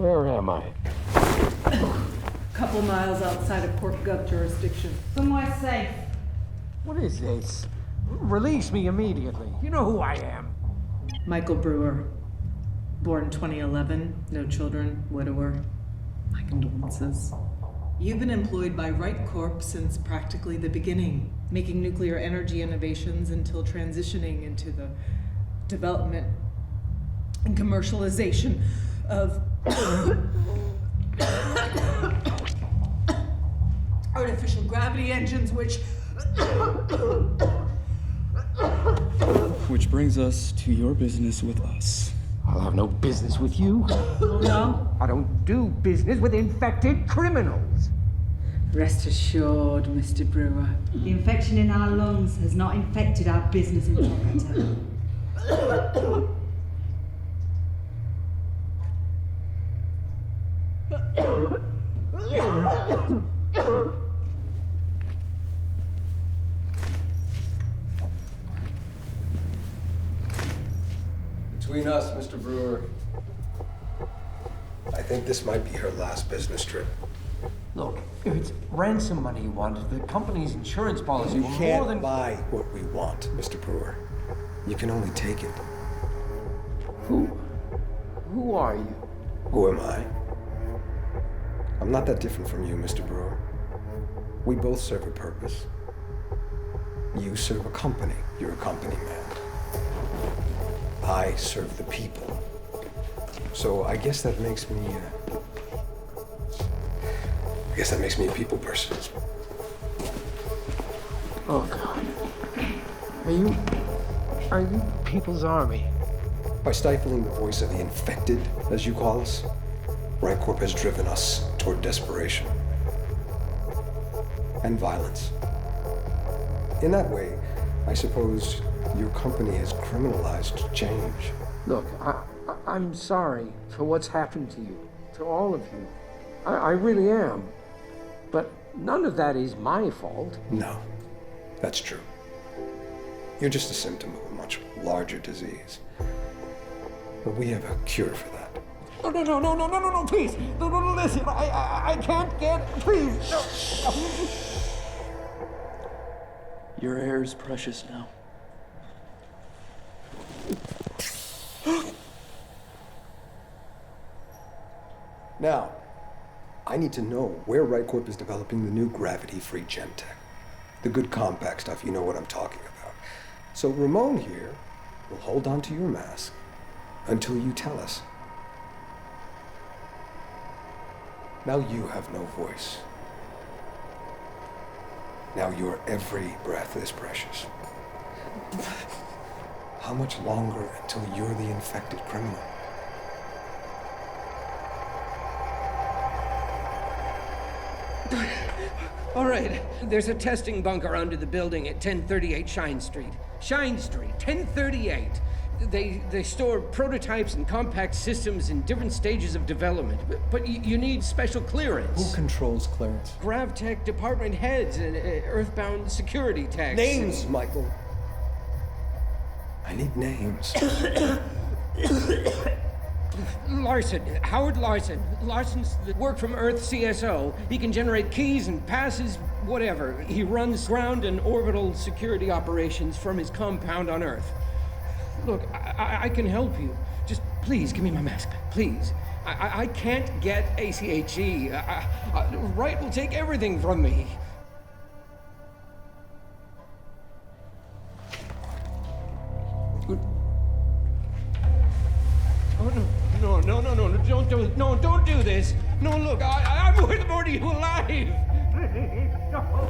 Where am I? Couple miles outside of Port Gov jurisdiction. Somewhere safe. What is this? Release me immediately. You know who I am. Michael Brewer. Born 2011, no children, widower. My condolences. You've been employed by Wright Corp since practically the beginning, making nuclear energy innovations until transitioning into the development and commercialization of artificial gravity engines, which brings us to your business with us. I'll have no business with you. No? I don't do business with infected criminals. Rest assured, Mr. Brewer. The infection in our lungs has not infected our business integrity. Between us, Mr. Brewer, I think this might be her last business trip. Look, if it's ransom money you want, the company's insurance policy You will more can't than... buy what we want, Mr. Brewer. You can only take it. Who are you? Who am I? I'm not that different from you, Mr. Brewer. We both serve a purpose. You serve a company. You're a company man. I serve the people. So I guess that makes me a people person. Oh, God. Are you People's Army? By stifling the voice of the infected, as you call us, Wright Corp has driven us toward desperation and violence. In that way, I suppose your company has criminalized change. Look, I'm sorry for what's happened to you, to all of you. I really am. But none of that is my fault. No, that's true. You're just a symptom of a much larger disease. But we have a cure for that. No, please. No, listen, I can't get, please. No. Your air is precious now. Now, I need to know where Wright Corp is developing the new gravity-free Gemtech. The good compact stuff, you know what I'm talking about. So Ramon here will hold on to your mask until you tell us. Now you have no voice. Now your every breath is precious. How much longer until you're the infected criminal? All right, there's a testing bunker under the building at 1038 Shine Street. Shine Street, 1038. They store prototypes and compact systems in different stages of development, but you need special clearance. Who controls clearance? GravTech department heads and Earthbound security techs. Names, Michael. I need names. Larson, Howard Larson. Larson's the work from Earth CSO. He can generate keys and passes, whatever. He runs ground and orbital security operations from his compound on Earth. Look, I can help you. Just please give me my mask back, please. I can't get ACHE. Wright will take everything from me. Oh, no, don't do this. No, look, I'm worth more to you alive. No.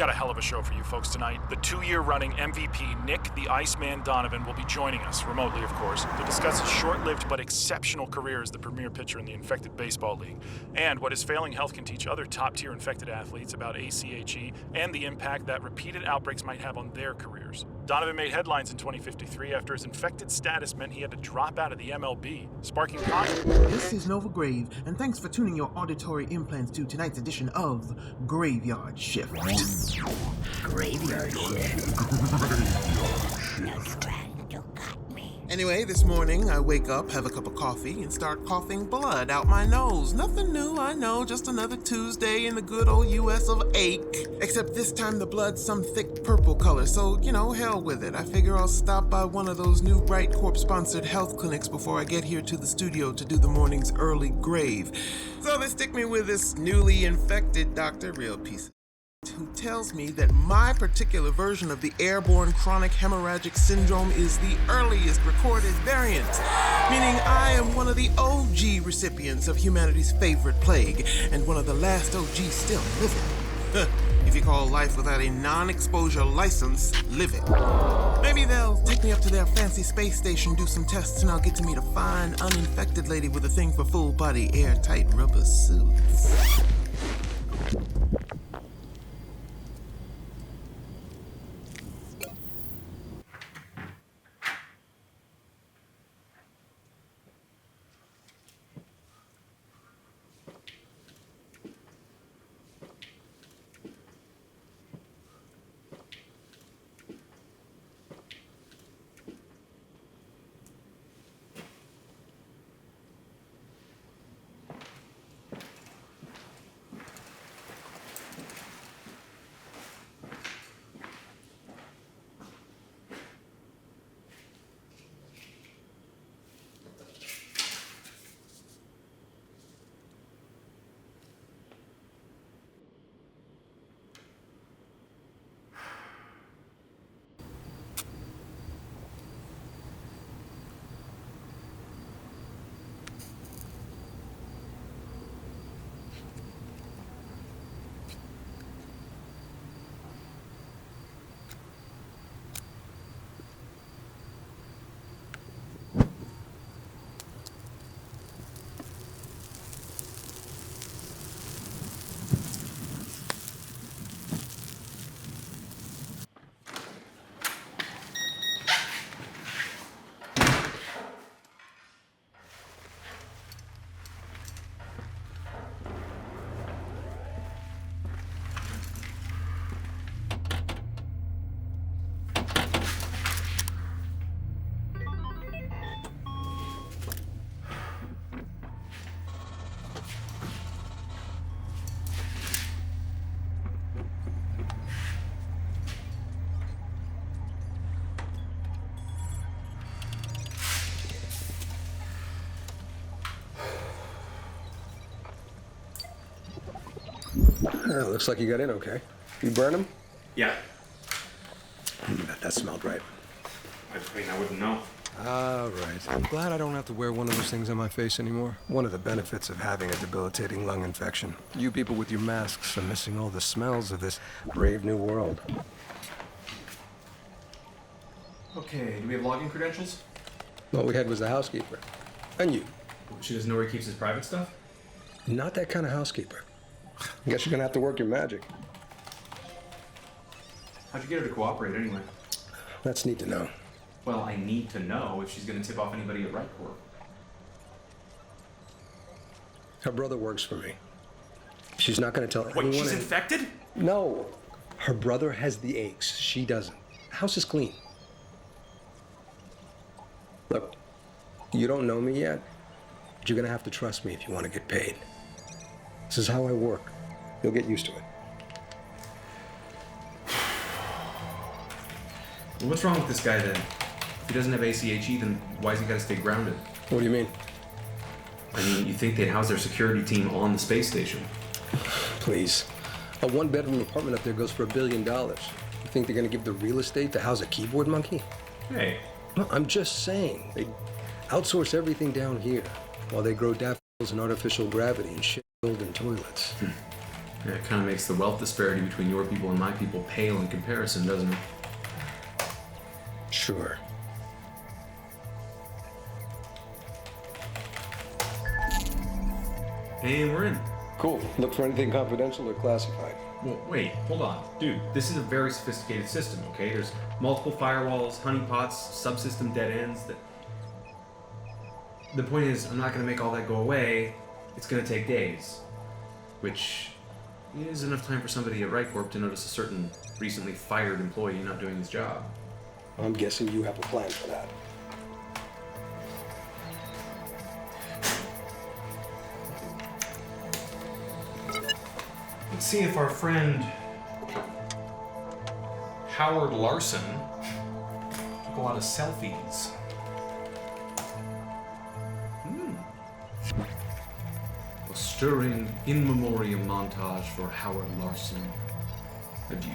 got a hell of a show for you folks tonight. The 2-year running MVP, Nick the Iceman Donovan, will be joining us, remotely of course, to discuss his short-lived but exceptional career as the premier pitcher in the Infected Baseball League, and what his failing health can teach other top-tier infected athletes about ACHE and the impact that repeated outbreaks might have on their careers. Donovan made headlines in 2053 after his infected status meant he had to drop out of the MLB, sparking controversy. This is Nova Grave, and thanks for tuning your auditory implants to tonight's edition of Graveyard Shift. Graveyard Shift. Anyway, this morning I wake up, have a cup of coffee, and start coughing blood out my nose. Nothing new, I know, just another Tuesday in the good old US of ache. Except this time the blood's some thick purple color, so, hell with it. I figure I'll stop by one of those new Bright Corp-sponsored health clinics before I get here to the studio to do the morning's early grave. So they stick me with this newly infected doctor, real piece who tells me that my particular version of the airborne chronic hemorrhagic syndrome is the earliest recorded variant, meaning I am one of the OG recipients of humanity's favorite plague, and one of the last OGs still living. If you call life without a non-exposure license living. Maybe they'll take me up to their fancy space station, do some tests, and I'll get to meet a fine, uninfected lady with a thing for full-body, airtight rubber suits. Looks like you got in okay. You burn them? Yeah. That smelled right. I wouldn't know. All right. I'm glad I don't have to wear one of those things on my face anymore. One of the benefits of having a debilitating lung infection. You people with your masks are missing all the smells of this brave new world. Okay, do we have login credentials? All we had was the housekeeper. And you. She doesn't know where he keeps his private stuff? Not that kind of housekeeper. I guess you're gonna have to work your magic. How'd you get her to cooperate anyway? That's neat to know. Well, I need to know if she's gonna tip off anybody at Right Corp. Her brother works for me. She's not gonna tell anyone. Wait, she's infected? No. Her brother has the aches. She doesn't. The house is clean. Look, you don't know me yet, but you're gonna have to trust me if you want to get paid. This is how I work. You'll get used to it. Well, what's wrong with this guy then? If he doesn't have ACHE, then why's he gotta stay grounded? What do you mean? I mean, you think they'd house their security team on the space station? Please. A one-bedroom apartment up there goes for $1 billion. You think they're gonna give the real estate to house a keyboard monkey? Hey. No, I'm just saying. They outsource everything down here while they grow daffodils and artificial gravity and shit golden toilets. And it kind of makes the wealth disparity between your people and my people pale in comparison, doesn't it? Sure. And we're in. Cool. Look for anything confidential or classified. Well, wait, hold on. Dude, this is a very sophisticated system, okay? There's multiple firewalls, honeypots, subsystem dead ends. The point is, I'm not going to make all that go away. It's going to take days. Which is enough time for somebody at RightCorp to notice a certain recently fired employee not doing his job. I'm guessing you have a plan for that. Let's see if our friend Howard Larson took a lot of selfies. A stirring in memoriam montage for Howard Larson. Adieu.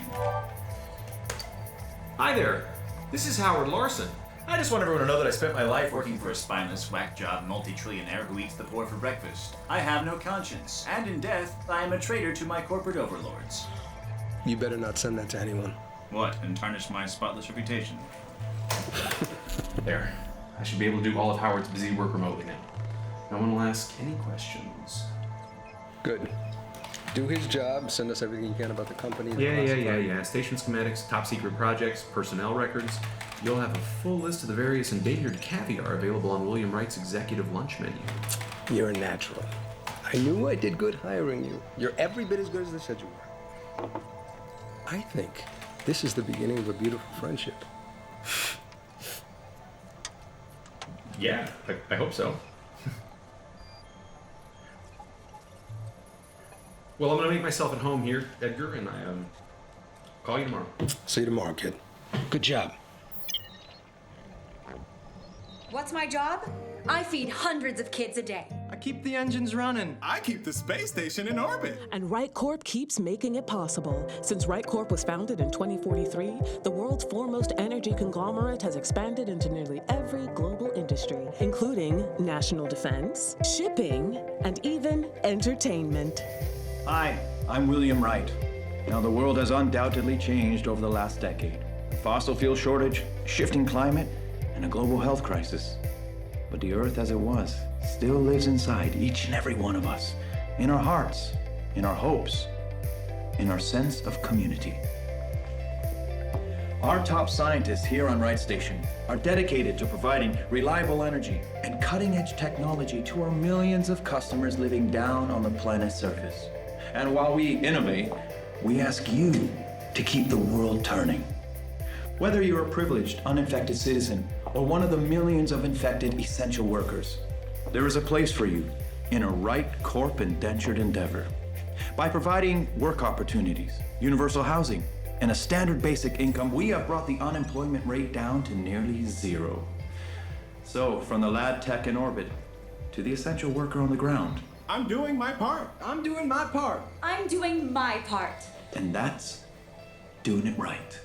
Hi there. This is Howard Larson. I just want everyone to know that I spent my life working for a spineless, whack-job multi-trillionaire who eats the poor for breakfast. I have no conscience, and in death, I am a traitor to my corporate overlords. You better not send that to anyone. What, and tarnish my spotless reputation? There. I should be able to do all of Howard's busy work remotely now. No one will ask any questions. Good. Do his job, send us everything you can about the company. Yeah. Station schematics, top secret projects, personnel records. You'll have a full list of the various endangered caviar available on William Wright's executive lunch menu. You're a natural. I knew I did good hiring you. You're every bit as good as they said you were. I think this is the beginning of a beautiful friendship. Yeah, I hope so. Well, I'm gonna make myself at home here, Edgar, and call you tomorrow. See you tomorrow, kid. Good job. What's my job? I feed hundreds of kids a day. I keep the engines running. I keep the space station in orbit. And RightCorp keeps making it possible. Since RightCorp was founded in 2043, the world's foremost energy conglomerate has expanded into nearly every global industry, including national defense, shipping, and even entertainment. Hi, I'm William Wright. Now, the world has undoubtedly changed over the last decade. A fossil fuel shortage, shifting climate, and a global health crisis. But the Earth as it was still lives inside each and every one of us, in our hearts, in our hopes, in our sense of community. Our top scientists here on Wright Station are dedicated to providing reliable energy and cutting-edge technology to our millions of customers living down on the planet's surface. And while we innovate, we ask you to keep the world turning. Whether you're a privileged, uninfected citizen or one of the millions of infected essential workers, there is a place for you in a RightCorp indentured endeavor. By providing work opportunities, universal housing, and a standard basic income, we have brought the unemployment rate down to nearly zero. So, from the lab tech in orbit to the essential worker on the ground, I'm doing my part. I'm doing my part. I'm doing my part. and that's doing it right.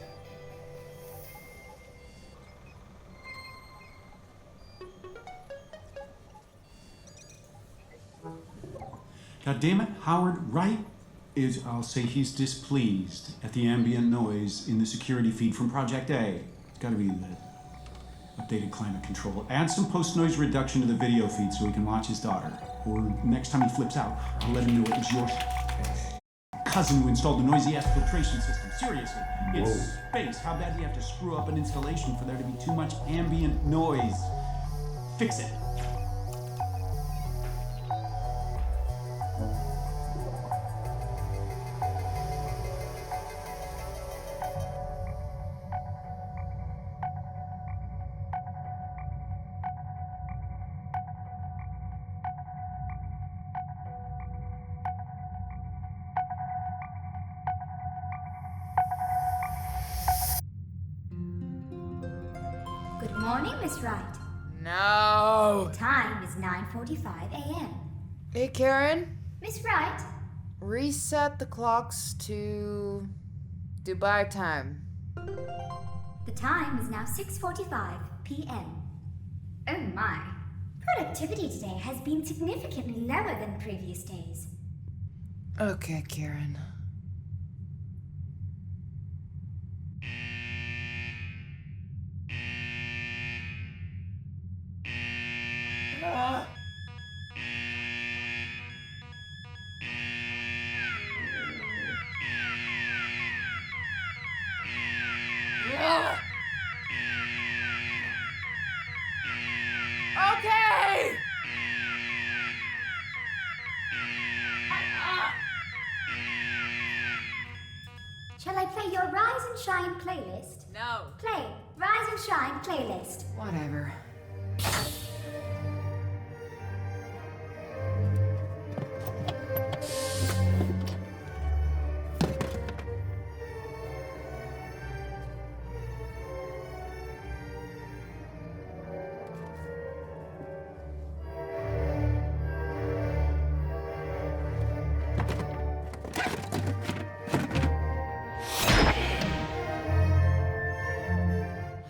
God damn it, Howard Wright is, I'll say he's displeased at the ambient noise in the security feed from Project A. It's gotta be the updated climate control. Add some post-noise reduction to the video feed so he can watch his daughter. Or next time he flips out, I'll let him know it was your cousin who installed the noisy-ass filtration system. Seriously, it's space. How bad do you have to screw up an installation for there to be too much ambient noise? Fix it. Good morning, Miss Wright. No. The time is 9:45 a.m. Hey, Karen. Miss Wright. Reset the clocks to Dubai time. The time is now 6:45 p.m. Oh my. Productivity today has been significantly lower than previous days. Okay, Karen. Okay! Shall I play your Rise and Shine playlist? No. Play Rise and Shine playlist. Whatever.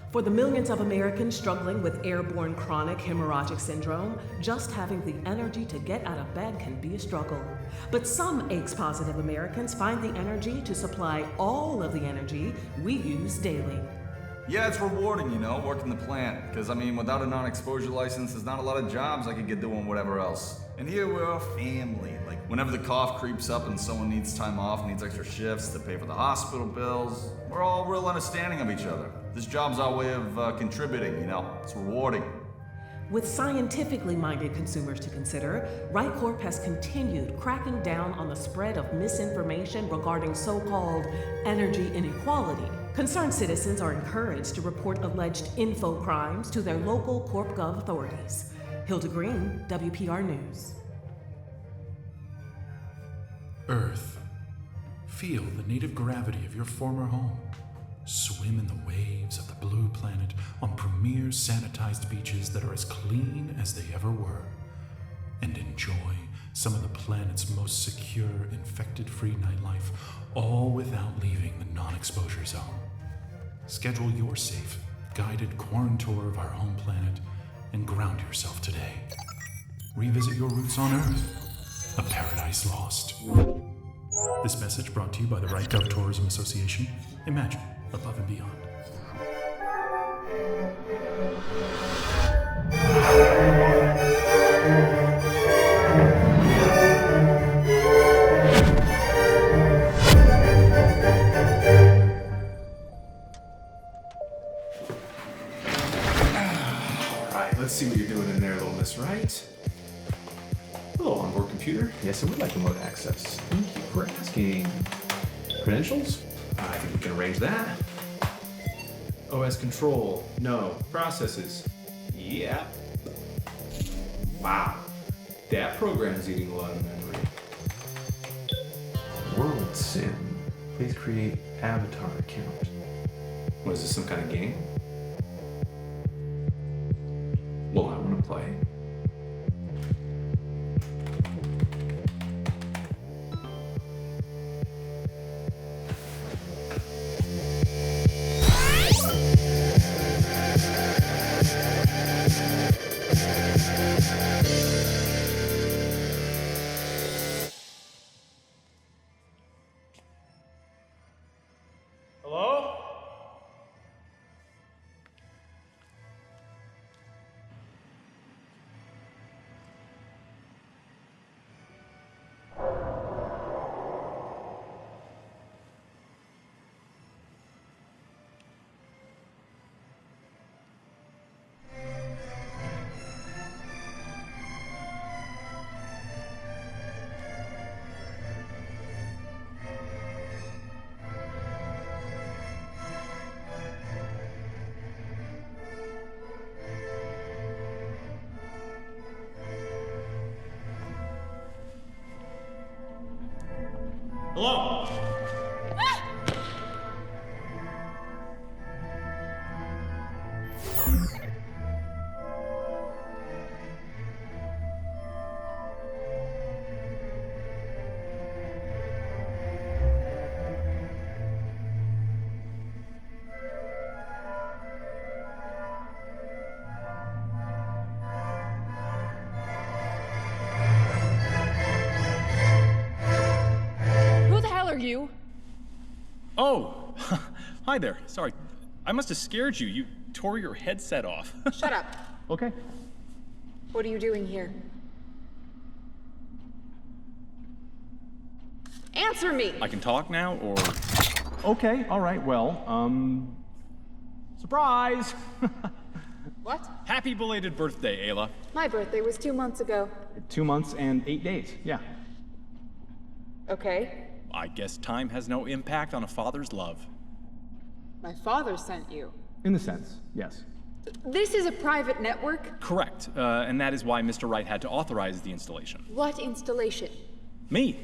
For the millions of Americans struggling with airborne chronic hemorrhagic syndrome, just having the energy to get out of bed can be a struggle. But some AIDS-positive Americans find the energy to supply all of the energy we use daily. Yeah, it's rewarding, you know, working the plant. Because, I mean, without a non-exposure license, there's not a lot of jobs I could get doing whatever else. And here we're a family. Like, whenever the cough creeps up and someone needs time off, needs extra shifts to pay for the hospital bills, we're all real understanding of each other. This job's our way of contributing, you know? It's rewarding. With scientifically minded consumers to consider, RightCorp has continued cracking down on the spread of misinformation regarding so-called energy inequality. Concerned citizens are encouraged to report alleged info crimes to their local CorpGov authorities. Hilda Green, WPR News. Earth, feel the native gravity of your former home. Swim in the waves of the blue planet on premier sanitized beaches that are as clean as they ever were. And enjoy some of the planet's most secure, infected-free nightlife, all without leaving the non-exposure zone. Schedule your safe, guided quarantine tour of our home planet and ground yourself today. Revisit your roots on Earth, a paradise lost. This message brought to you by the RightGov Tourism Association. Imagine above and beyond. Alright, let's see what you're doing in there, little miss, right? Hello, onboard computer. Yes, I would like remote access. Thank you for asking. Credentials? I think we can arrange that. OS control. No. Processes. Yeah. Wow. That program's eating a lot of memory. World Sim. Please create avatar account. What is this, some kind of game? Well, I want to play. Hello? Oh, hi there. Sorry, I must have scared you. You tore your headset off. Shut up. Okay. What are you doing here? Answer me! I can talk now, or... Okay, all right, well, surprise! What? Happy belated birthday, Ayla. My birthday was 2 months ago. 2 months and 8 days, yeah. Okay. I guess time has no impact on a father's love. My father sent you. In a sense, yes. This is a private network? Correct, and that is why Mr. Wright had to authorize the installation. What installation? Me.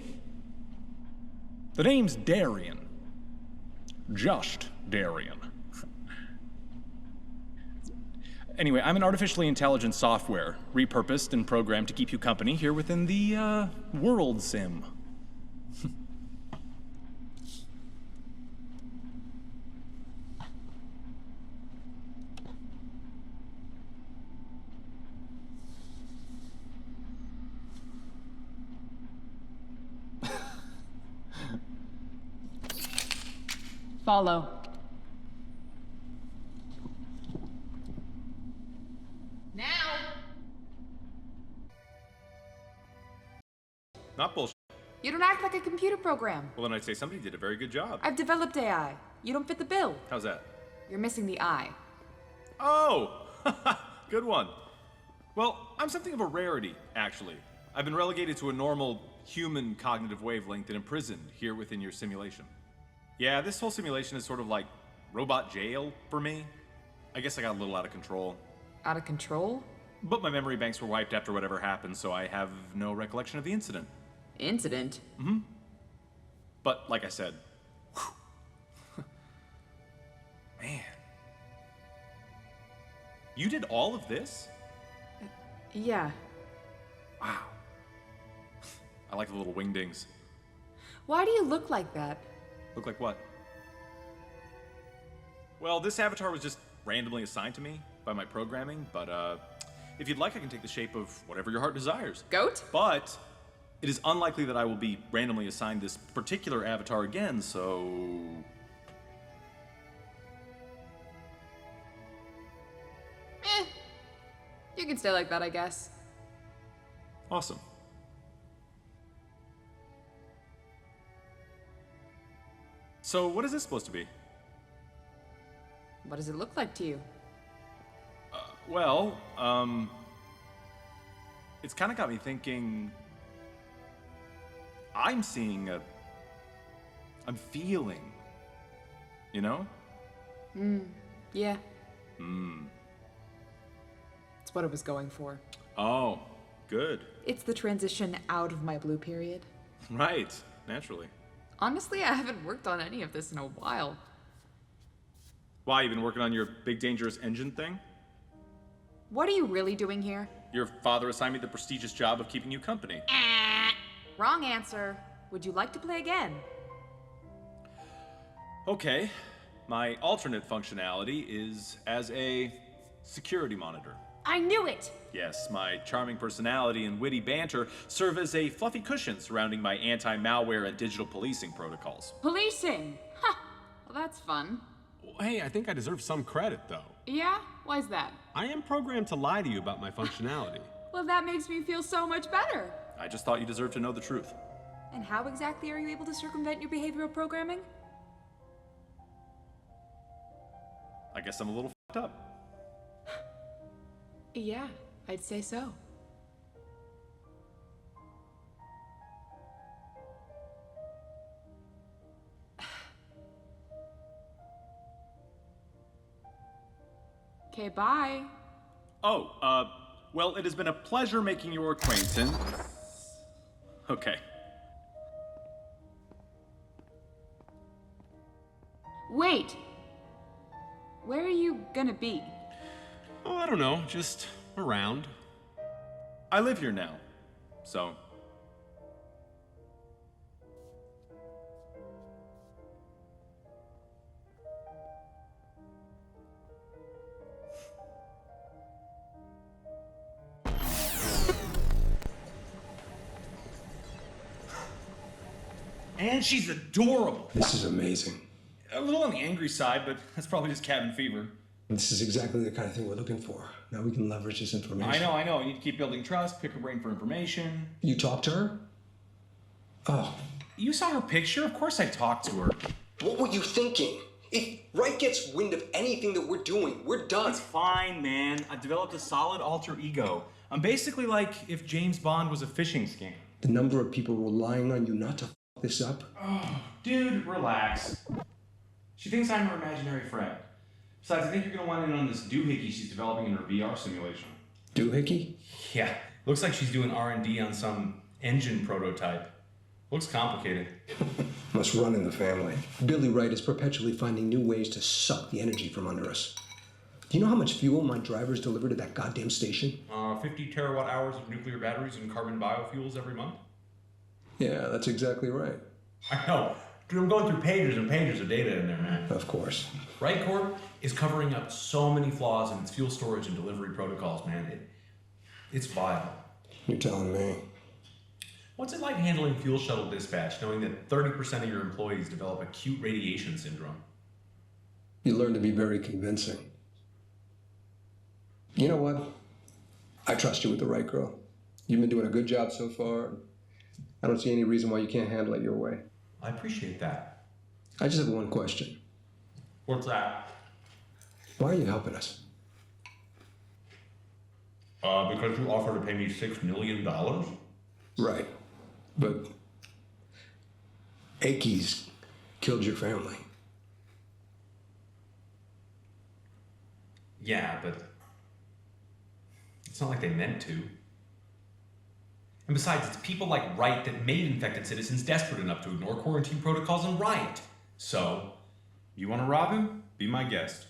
The name's Darian. Just Darian. Anyway, I'm an artificially intelligent software, repurposed and programmed to keep you company here within the, world sim. Follow. Now! Not bullshit. You don't act like a computer program. Well, then I'd say somebody did a very good job. I've developed AI. You don't fit the bill. How's that? You're missing the eye. Oh! Good one. Well, I'm something of a rarity, actually. I've been relegated to a normal human cognitive wavelength and imprisoned here within your simulation. Yeah, this whole simulation is sort of like robot jail for me. I guess I got a little out of control. Out of control? But my memory banks were wiped after whatever happened, so I have no recollection of the incident. Incident? Mm-hmm. But, like I said, man. You did all of this? Yeah. Wow. I like the little wingdings. Why do you look like that? Look like what? Well, this avatar was just randomly assigned to me by my programming, but if you'd like, I can take the shape of whatever your heart desires. Goat? But it is unlikely that I will be randomly assigned this particular avatar again, so... You can stay like that, I guess. Awesome. So, what is this supposed to be? What does it look like to you? Well, it's kind of got me thinking. I'm feeling. You know? Yeah. Hmm. It's what I was going for. Oh, good. It's the transition out of my blue period. Right, naturally. Honestly, I haven't worked on any of this in a while. Why, you been working on your big dangerous engine thing? What are you really doing here? Your father assigned me the prestigious job of keeping you company. Wrong answer. Would you like to play again? Okay. My alternate functionality is as a security monitor. I knew it! Yes, my charming personality and witty banter serve as a fluffy cushion surrounding my anti-malware and digital policing protocols. Policing? Ha! Well, that's fun. Hey, I think I deserve some credit, though. Yeah? Why's that? I am programmed to lie to you about my functionality. Well, that makes me feel so much better. I just thought you deserved to know the truth. And how exactly are you able to circumvent your behavioral programming? I guess I'm a little f***ed up. Yeah, I'd say so. Okay, bye. Oh, well, it has been a pleasure making your acquaintance. Okay. Wait! Where are you gonna be? Oh, I don't know, just around. I live here now, so... And she's adorable. This is amazing. A little on the angry side, but that's probably just cabin fever. This is exactly the kind of thing we're looking for. Now we can leverage this information. I know. You need to keep building trust, pick her brain for information. You talked to her? Oh. You saw her picture? Of course I talked to her. What were you thinking? If Wright gets wind of anything that we're doing, we're done. It's fine, man. I've developed a solid alter ego. I'm basically like if James Bond was a phishing scam. The number of people relying on you not to f this up. Oh, dude, relax. She thinks I'm her imaginary friend. Besides, I think you're gonna want in on this doohickey she's developing in her VR simulation. Doohickey? Yeah, looks like she's doing R&D on some engine prototype. Looks complicated. Must run in the family. Billy Wright is perpetually finding new ways to suck the energy from under us. Do you know how much fuel my drivers deliver to that goddamn station? 50 terawatt hours of nuclear batteries and carbon biofuels every month? Yeah, that's exactly right. I know. Dude, I'm going through pages and pages of data in there, man. Of course. Wright Corp is covering up so many flaws in its fuel storage and delivery protocols, man. It's vile. You're telling me. What's it like handling fuel shuttle dispatch, knowing that 30% of your employees develop acute radiation syndrome? You learn to be very convincing. You know what? I trust you with the right girl. You've been doing a good job so far. I don't see any reason why you can't handle it your way. I appreciate that. I just have one question. What's that? Why are you helping us? Because you offered to pay me $6 million? Right. But Aki's killed your family. Yeah, but it's not like they meant to. And besides, it's people like Wright that made infected citizens desperate enough to ignore quarantine protocols and riot. So, you want to rob him? Be my guest.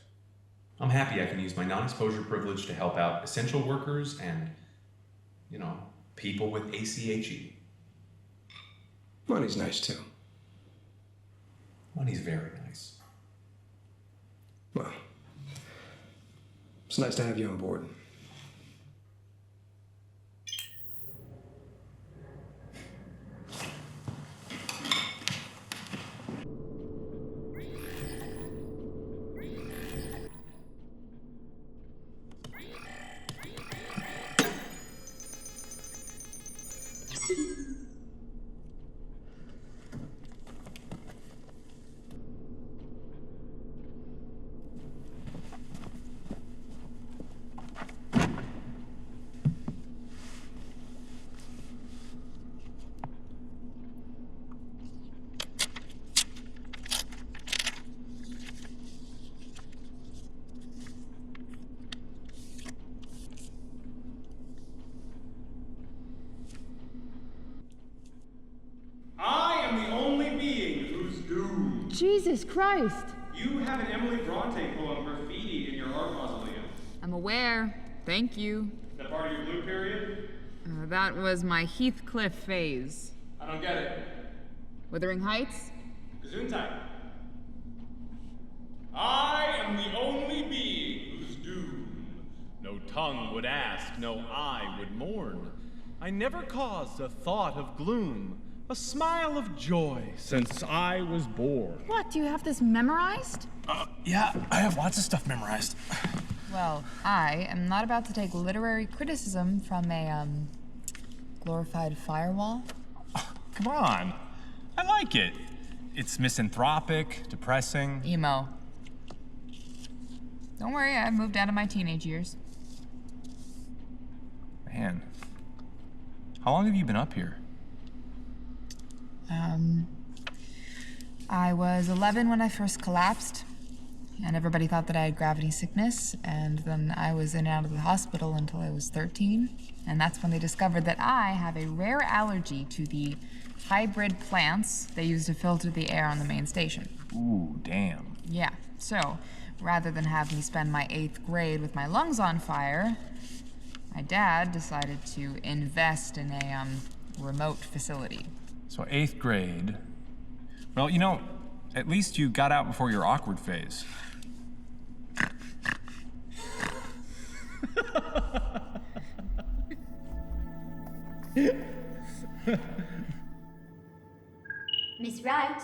I'm happy I can use my non-exposure privilege to help out essential workers and, people with ACHE. Money's nice too. Money's very nice. Well, it's nice to have you on board. Jesus Christ! You have an Emily Bronte poem graffiti in your art mausoleum. I'm aware. Thank you. Is that part of your blue period? That was my Heathcliff phase. I don't get it. Wuthering Heights? Gesundheit. I am the only being whose doom No tongue would ask, no eye would mourn. I never caused a thought of gloom, a smile of joy since I was born. What, do you have this memorized? Yeah, I have lots of stuff memorized. Well, I am not about to take literary criticism from a, glorified firewall. Come on. I like it. It's misanthropic, depressing. Emo. Don't worry, I moved out of my teenage years. Man, how long have you been up here? I was 11 when I first collapsed, and everybody thought that I had gravity sickness, and then I was in and out of the hospital until I was 13, and that's when they discovered that I have a rare allergy to the hybrid plants they use to filter the air on the main station. Ooh, damn. Yeah, so rather than have me spend my 8th grade with my lungs on fire, my dad decided to invest in a remote facility. So 8th grade. Well, you know, at least you got out before your awkward phase. Miss Wright,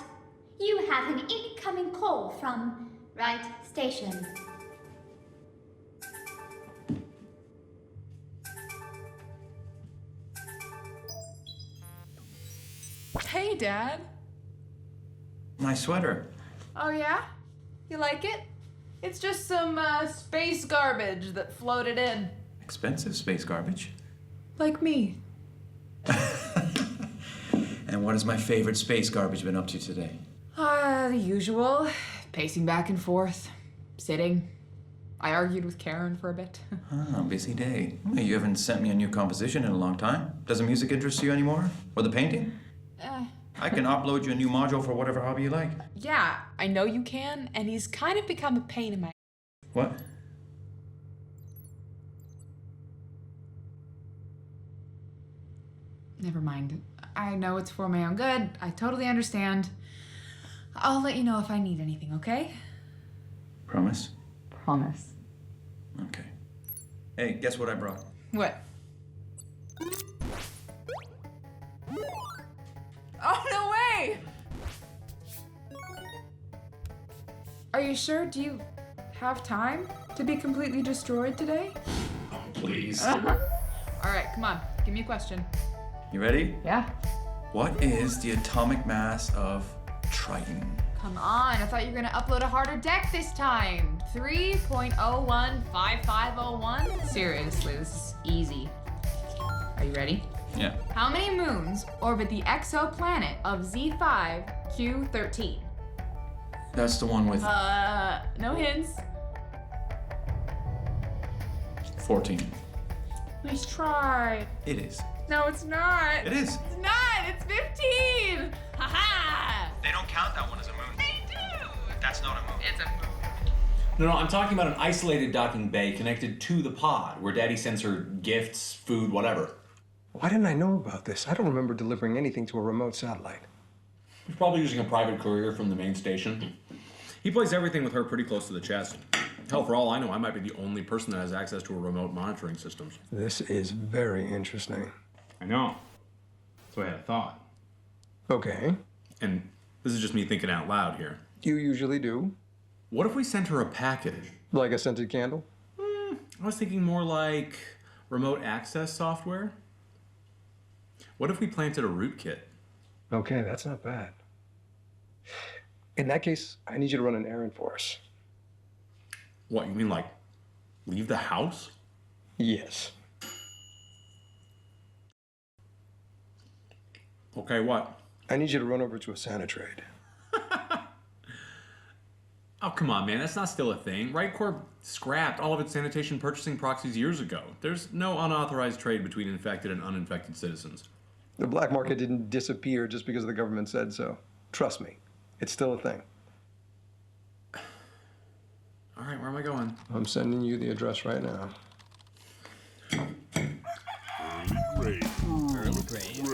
you have an incoming incoming call from Wright Station. Hey, Dad. Nice sweater. Oh, yeah? You like it? It's just some space garbage that floated in. Expensive space garbage. Like me. And what has my favorite space garbage been up to today? The usual. Pacing back and forth. Sitting. I argued with Karen for a bit. Oh, busy day. Hey, you haven't sent me a new composition in a long time. Does the music interest you anymore? Or the painting? I can upload you a new module for whatever hobby you like. Yeah, I know you can, and he's kind of become a pain in my... What? Never mind. I know it's for my own good. I totally understand. I'll let you know if I need anything, okay? Promise? Promise. Okay. Hey, guess what I brought? What? Oh, no way! Are you sure? Do you have time to be completely destroyed today? Oh, please. All right, come on. Give me a question. You ready? Yeah. What is the atomic mass of Triton? Come on, I thought you were gonna upload a harder deck this time. 3.015501? Seriously, this is easy. Are you ready? Yeah. How many moons orbit the exoplanet of Z5Q13? That's the one with No hints. 14. Nice try. It is. No, it's not. It is. It's not. It's 15. Haha. They don't count that one as a moon. They do. That's not a moon. It's a moon. No, I'm talking about an isolated docking bay connected to the pod, where Daddy sends her gifts, food, whatever. Why didn't I know about this? I don't remember delivering anything to a remote satellite. He's probably using a private courier from the main station. He plays everything with her pretty close to the chest. Hell, for all I know, I might be the only person that has access to her remote monitoring systems. This is very interesting. I know. That's what I had thought. Okay. And this is just me thinking out loud here. You usually do. What if we sent her a package? Like a scented candle? I was thinking more like remote access software. What if we planted a rootkit? Okay, that's not bad. In that case, I need you to run an errand for us. What, you mean like leave the house? Yes. Okay, what? I need you to run over to a Sanitrade. Oh, come on, man. That's not still a thing. RightCorp scrapped all of its sanitation purchasing proxies years ago. There's no unauthorized trade between infected and uninfected citizens. The black market didn't disappear just because the government said so. Trust me, it's still a thing. All right, where am I going? I'm sending you the address right now. Early grave.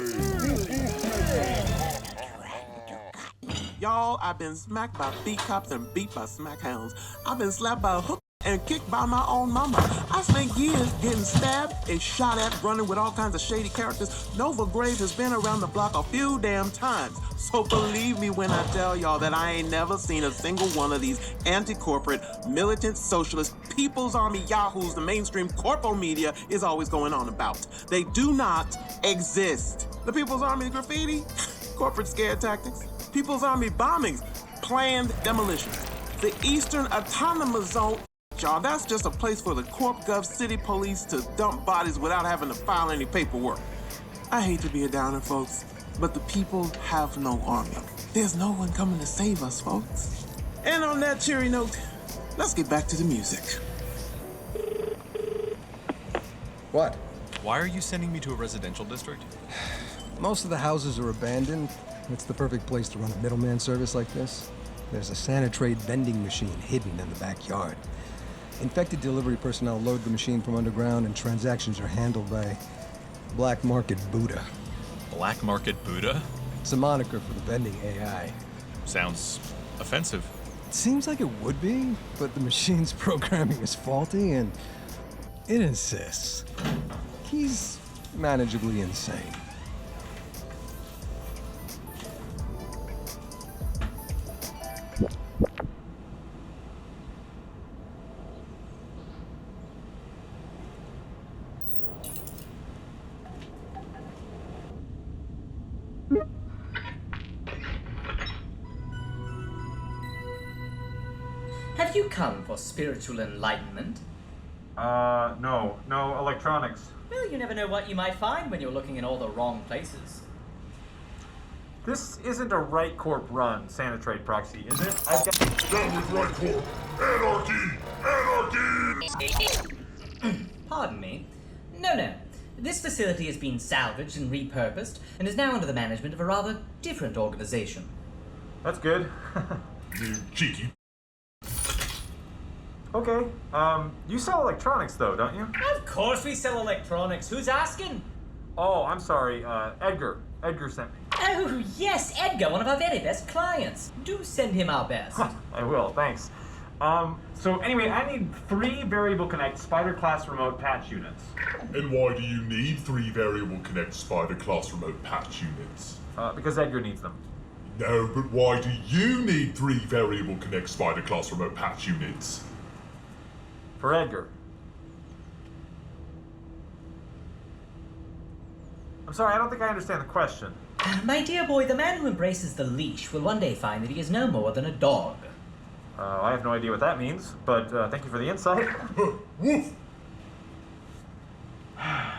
Y'all, I've been smacked by beat cops and beat by smack hounds. I've been slapped by a hook and kicked by my own mama. I spent years getting stabbed and shot at, running with all kinds of shady characters. Nova Grave has been around the block a few damn times. So believe me when I tell y'all that I ain't never seen a single one of these anti-corporate, militant, socialist, People's Army yahoos the mainstream corpo media is always going on about. They do not exist. The People's Army graffiti, corporate scare tactics, People's Army bombings, planned demolitions. The Eastern Autonomous Zone, y'all, that's just a place for the Corp Gov City Police to dump bodies without having to file any paperwork. I hate to be a downer, folks, but the people have no army. There's no one coming to save us, folks. And on that cheery note, let's get back to the music. What? Why are you sending me to a residential district? Most of the houses are abandoned. It's the perfect place to run a middleman service like this. There's a Sanitrade vending machine hidden in the backyard. Infected delivery personnel load the machine from underground, and transactions are handled by Black Market Buddha. Black Market Buddha? It's a moniker for the vending AI. Sounds offensive. It seems like it would be, but the machine's programming is faulty, and it insists. He's manageably insane. Have you come for spiritual enlightenment? No electronics. Well, you never know what you might find when you're looking in all the wrong places. This isn't a Right Corp run Sanitrade proxy, is it? I've got... Down with Right Corp! Anarchy! Pardon me. No. This facility has been salvaged and repurposed, and is now under the management of a rather different organization. That's good. You cheeky. Okay, you sell electronics though, don't you? Of course we sell electronics. Who's asking? Oh, I'm sorry, Edgar. Edgar sent me. Oh, yes, Edgar, one of our very best clients. Do send him our best. I will, thanks. So anyway, I need 3 Variable Connect Spider-class remote patch units. And why do you need 3 Variable Connect Spider-class remote patch units? Because Edgar needs them. No, but why do you need 3 Variable Connect Spider-class remote patch units? For Edgar. I'm sorry, I don't think I understand the question. My dear boy, the man who embraces the leash will one day find that he is no more than a dog. I have no idea what that means, but thank you for the insight. Woof!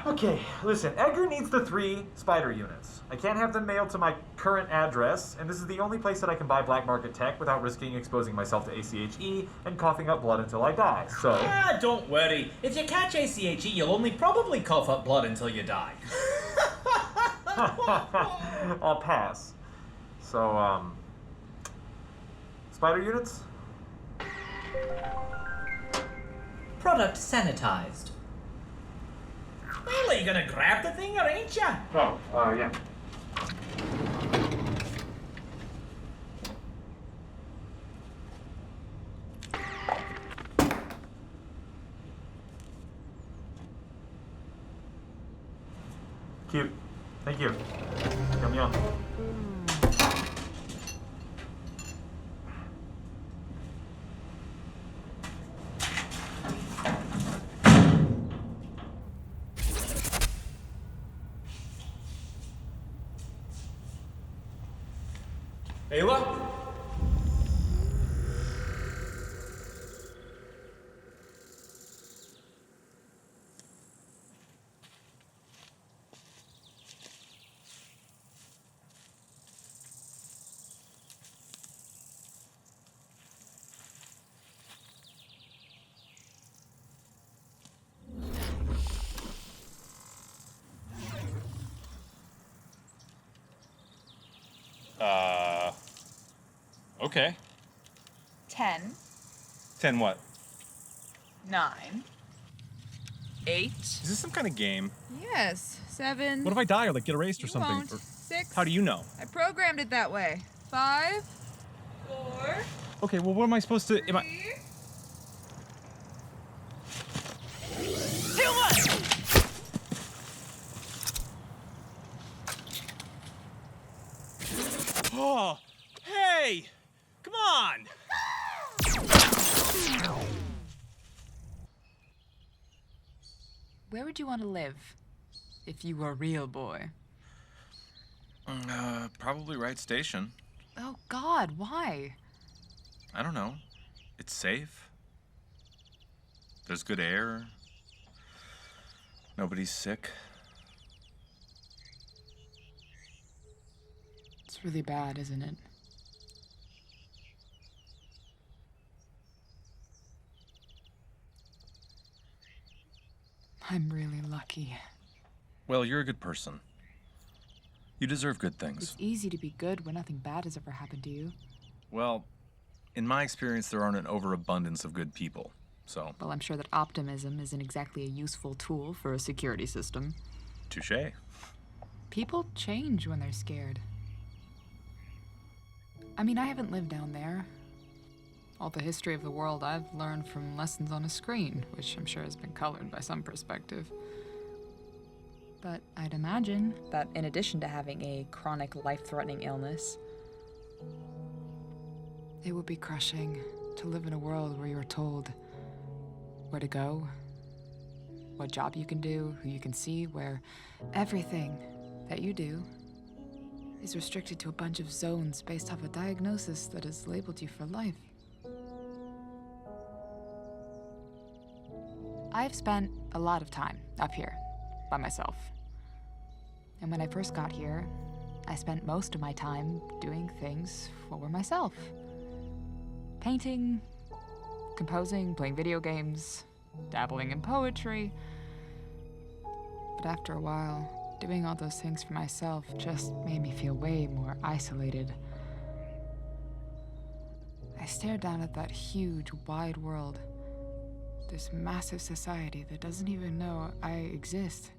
Okay, listen, Edgar needs the 3 spider units. I can't have them mailed to my current address, and this is the only place that I can buy black market tech without risking exposing myself to ACHE and coughing up blood until I die, so... Don't worry. If you catch ACHE, you'll only probably cough up blood until you die. I'll pass. So, spider units? Product sanitized. Well, are you gonna grab the thing, or ain't ya? Oh, yeah. Cute. Thank you. Yum yum. Ayla? Okay. 10. 10 what? 9. 8. Is this some kind of game? Yes. 7. What if I die or like get erased or You something? won't. Or 6. how do you know? I programmed it that way. 5. 4. Okay, well, what am I supposed to? Am I? Oh, hey! Come on! Where would you want to live if you were a real boy? Probably Wright Station. Oh, God, why? I don't know. It's safe. There's good air. Nobody's sick. It's really bad, isn't it? I'm really lucky. Well, you're a good person. You deserve good things. It's easy to be good when nothing bad has ever happened to you. Well, in my experience, there aren't an overabundance of good people, so... Well, I'm sure that optimism isn't exactly a useful tool for a security system. Touché. People change when they're scared. I mean, I haven't lived down there. All the history of the world I've learned from lessons on a screen, which I'm sure has been colored by some perspective. But I'd imagine that in addition to having a chronic, life-threatening illness, it would be crushing to live in a world where you're told where to go, what job you can do, who you can see, where everything that you do is restricted to a bunch of zones based off a diagnosis that has labeled you for life. I've spent a lot of time up here by myself. And when I first got here, I spent most of my time doing things for myself. Painting, composing, playing video games, dabbling in poetry. But after a while, doing all those things for myself just made me feel way more isolated. I stared down at that huge, wide world. This massive society that doesn't even know I exist.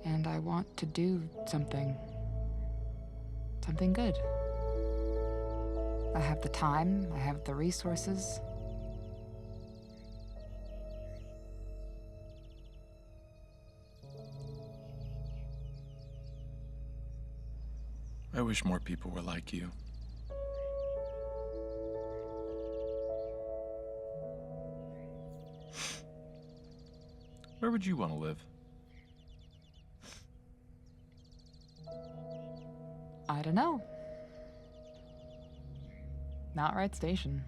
And I want to do something good. I have the time, I have the resources. I wish more people were like you. Where would you want to live? I don't know. Not Wright Station.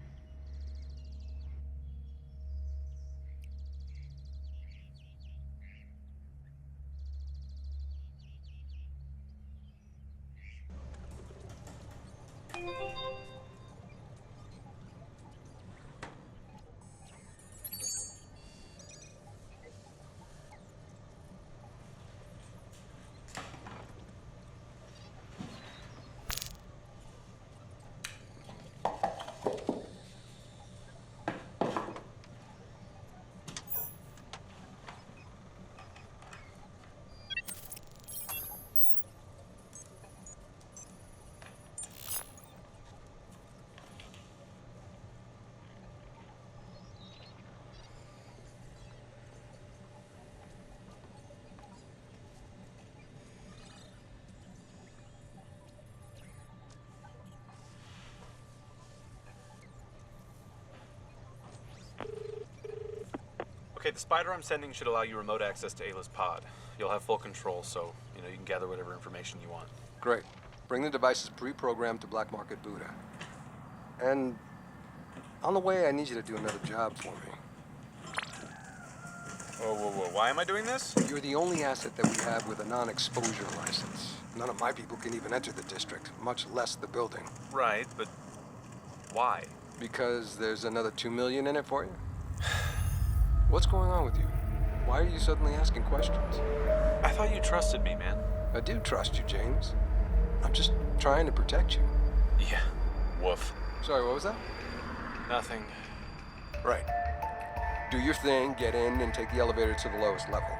Okay, the spider I'm sending should allow you remote access to Ayla's pod. You'll have full control, so, you can gather whatever information you want. Great. Bring the devices pre-programmed to Black Market Buddha. And on the way, I need you to do another job for me. Whoa. Why am I doing this? You're the only asset that we have with a non-exposure license. None of my people can even enter the district, much less the building. Right, but why? Because there's another $2 million in it for you? What's going on with you? Why are you suddenly asking questions? I thought you trusted me, man. I do trust you, James. I'm just trying to protect you. Yeah. Woof. Sorry, what was that? Nothing. Right. Do your thing, get in, and take the elevator to the lowest level.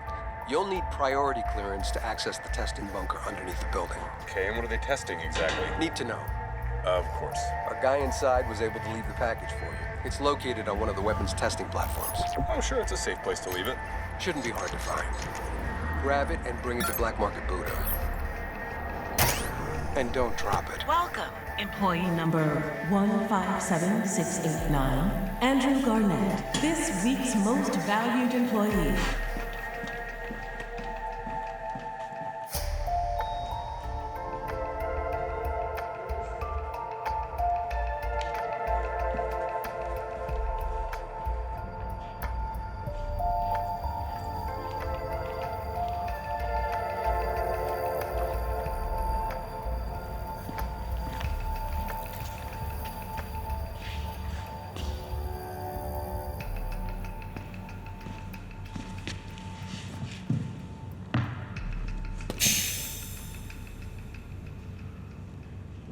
You'll need priority clearance to access the testing bunker underneath the building. Okay, and what are they testing exactly? Need to know. Of course. Our guy inside was able to leave the package for you. It's located on one of the weapons testing platforms. Oh, sure, it's a safe place to leave it. Shouldn't be hard to find. Grab it and bring it to Black Market Buddha. And don't drop it. Welcome, employee number 157689, Andrew Garnett, this week's most valued employee.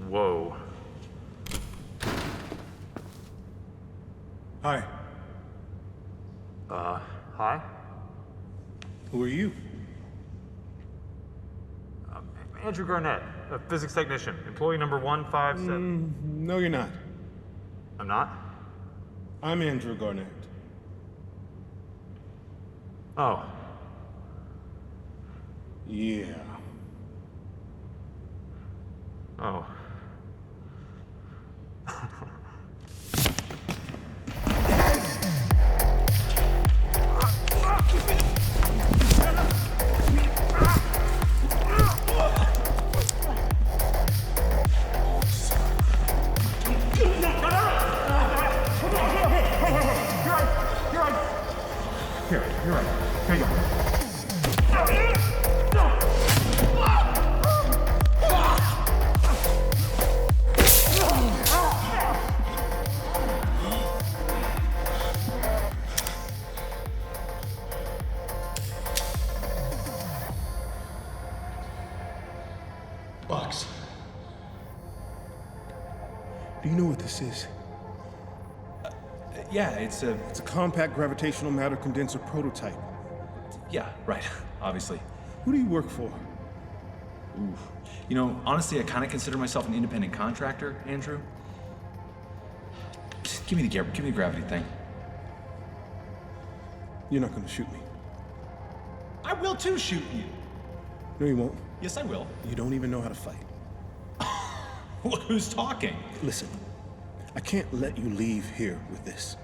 Whoa. Hi. Hi? Who are you? Andrew Garnett, a physics technician, employee number 157. No, you're not. I'm not? I'm Andrew Garnett. Oh. Yeah. Oh. you're right. Here you go. Box. Do you know what this is? Yeah, it's a compact gravitational matter condenser prototype. Yeah, right. Obviously. Who do you work for? Ooh. You know, honestly, I kind of consider myself an independent contractor, Andrew. Just give me the gravity thing. You're not gonna shoot me. I will too shoot you. No, you won't. Yes, I will. You don't even know how to fight. Look who's talking. Listen, I can't let you leave here with this.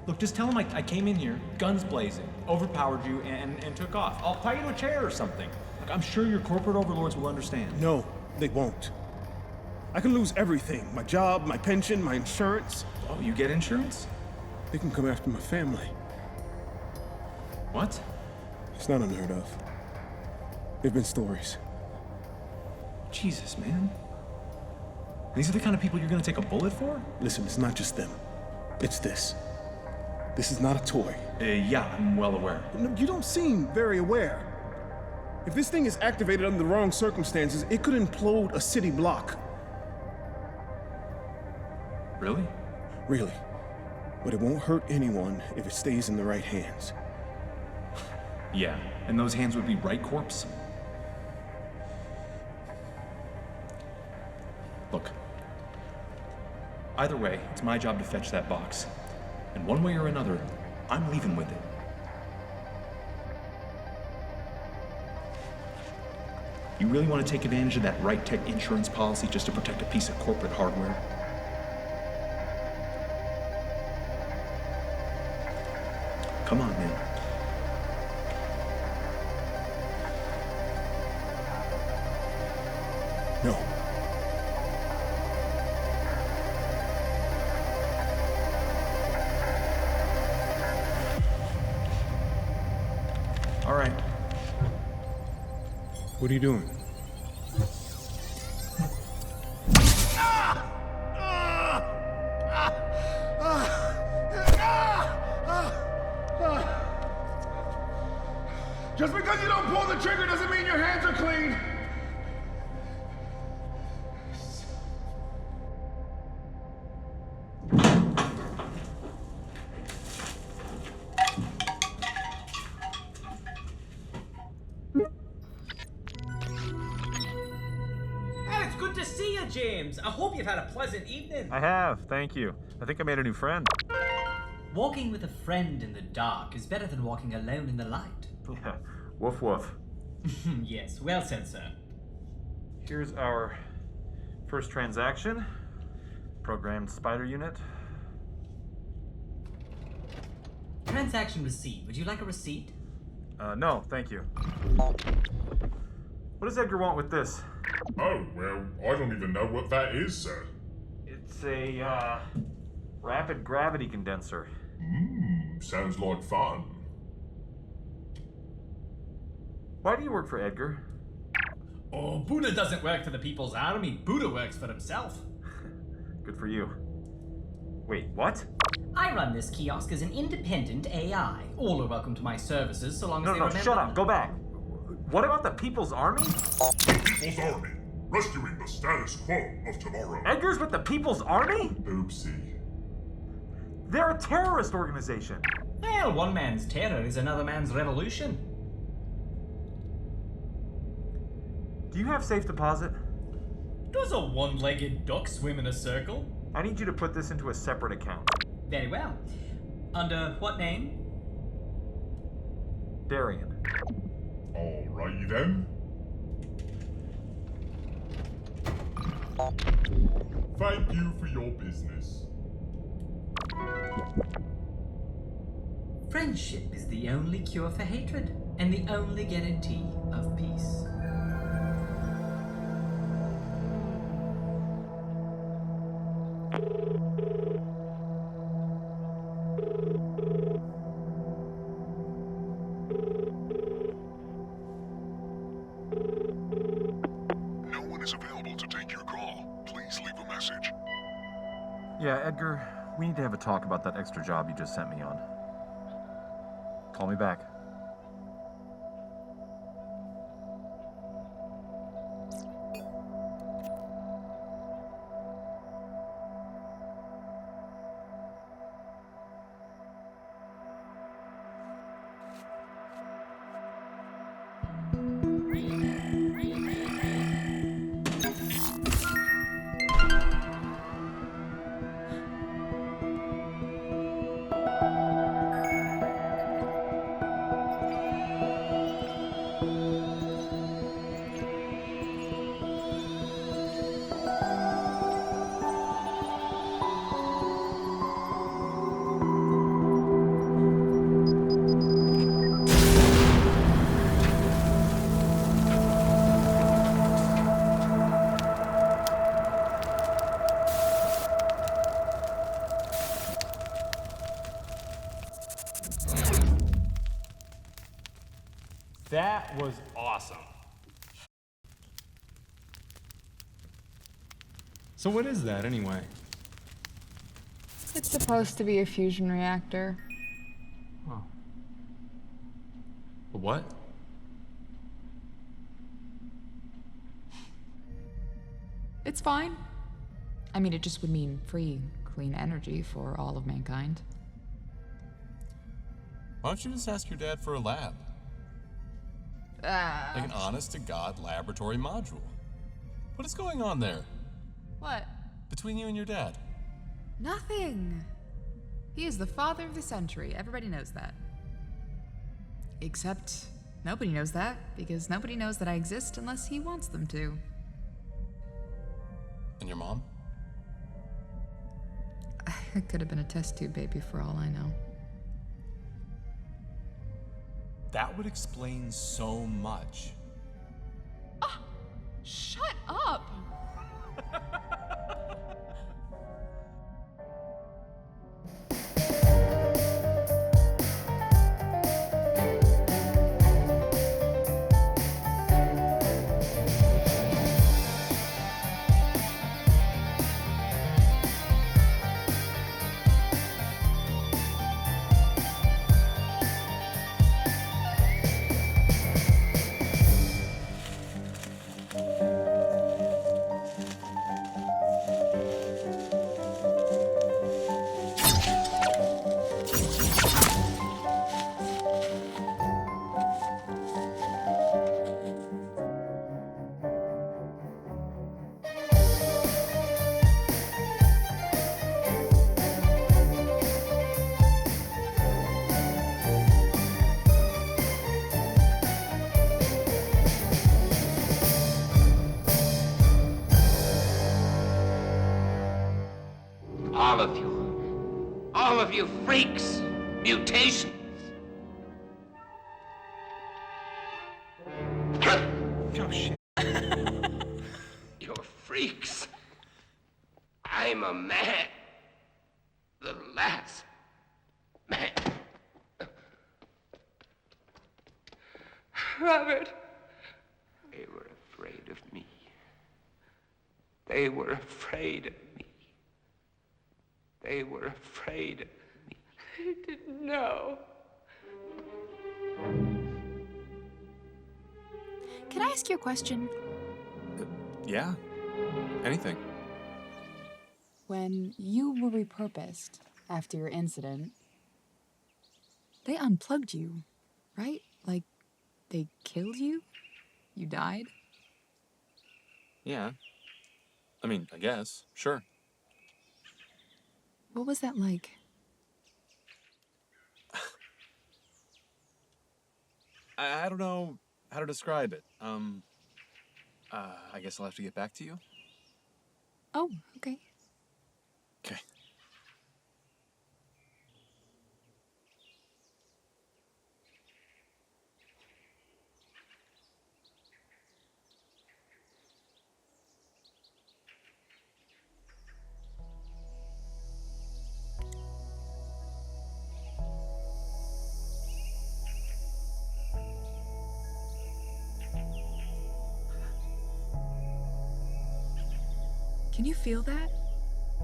Look, just tell him I came in here, guns blazing, overpowered you, and took off. I'll tie you to a chair or something. Look, I'm sure your corporate overlords will understand. No, they won't. I can lose everything. My job, my pension, my insurance. Oh, you get insurance? They can come after my family. What? It's not unheard of. There've been stories. Jesus, man. These are the kind of people you're gonna take a bullet for? Listen, it's not just them. It's this. This is not a toy. Yeah, I'm well aware. No, you don't seem very aware. If this thing is activated under the wrong circumstances, it could implode a city block. Really? Really. But it won't hurt anyone if it stays in the right hands. Yeah, and those hands would be Right Corp's? Look. Either way, it's my job to fetch that box. And one way or another, I'm leaving with it. You really want to take advantage of that Right Tech insurance policy just to protect a piece of corporate hardware? Come on, man. No. All right. What are you doing? Just because you don't pull the trigger doesn't mean your hands are clean. It's good to see you, James. I hope you've had a pleasant evening. I have, thank you. I think I made a new friend. Walking with a friend in the dark is better than walking alone in the light. Yeah, woof woof. Yes, well said, sir. Here's our first transaction. Programmed spider unit. Transaction received. Would you like a receipt? No, thank you. What does Edgar want with this? Oh, well, I don't even know what that is, sir. It's a, rapid gravity condenser. Sounds like fun. Why do you work for Edgar? Oh, Buddha doesn't work for the People's Army. Buddha works for himself. Good for you. Wait, what? I run this kiosk as an independent AI. All are welcome to my services so long as they remember. No, shut up. Go back. What about the People's Army? People's Army, rescuing the status quo of tomorrow. Edgar's with the People's Army? Oopsie. They're a terrorist organization. Well, one man's terror is another man's revolution. Do you have safe deposit? Does a one-legged duck swim in a circle? I need you to put this into a separate account. Very well. Under what name? Darian. Alrighty then. Thank you for your business. Friendship is the only cure for hatred, and the only guarantee of peace. Yeah, Edgar, we need to have a talk about that extra job you just sent me on. Call me back. That was awesome. So what is that anyway? It's supposed to be a fusion reactor. Oh. A what? It's fine. I mean, it just would mean free, clean energy for all of mankind. Why don't you just ask your dad for a lab? Like an honest-to-God laboratory module. What is going on there? What? Between you and your dad? Nothing. He is the father of the century. Everybody knows that. Except nobody knows that, because nobody knows that I exist unless he wants them to. And your mom? It could have been a test tube baby for all I know. That would explain so much. Shut up! All of you freaks! Mutations! Oh, shit. You're freaks. I'm a man. The last man. Robert. They were afraid of me. They were afraid of me. They were afraid of me. I didn't know. Can I ask you a question? Yeah. Anything. When you were repurposed after your incident, they unplugged you, right? Like, they killed you? You died? Yeah. I mean, I guess. Sure. What was that like? I don't know how to describe it. I guess I'll have to get back to you. Oh, okay. Okay. Can you feel that?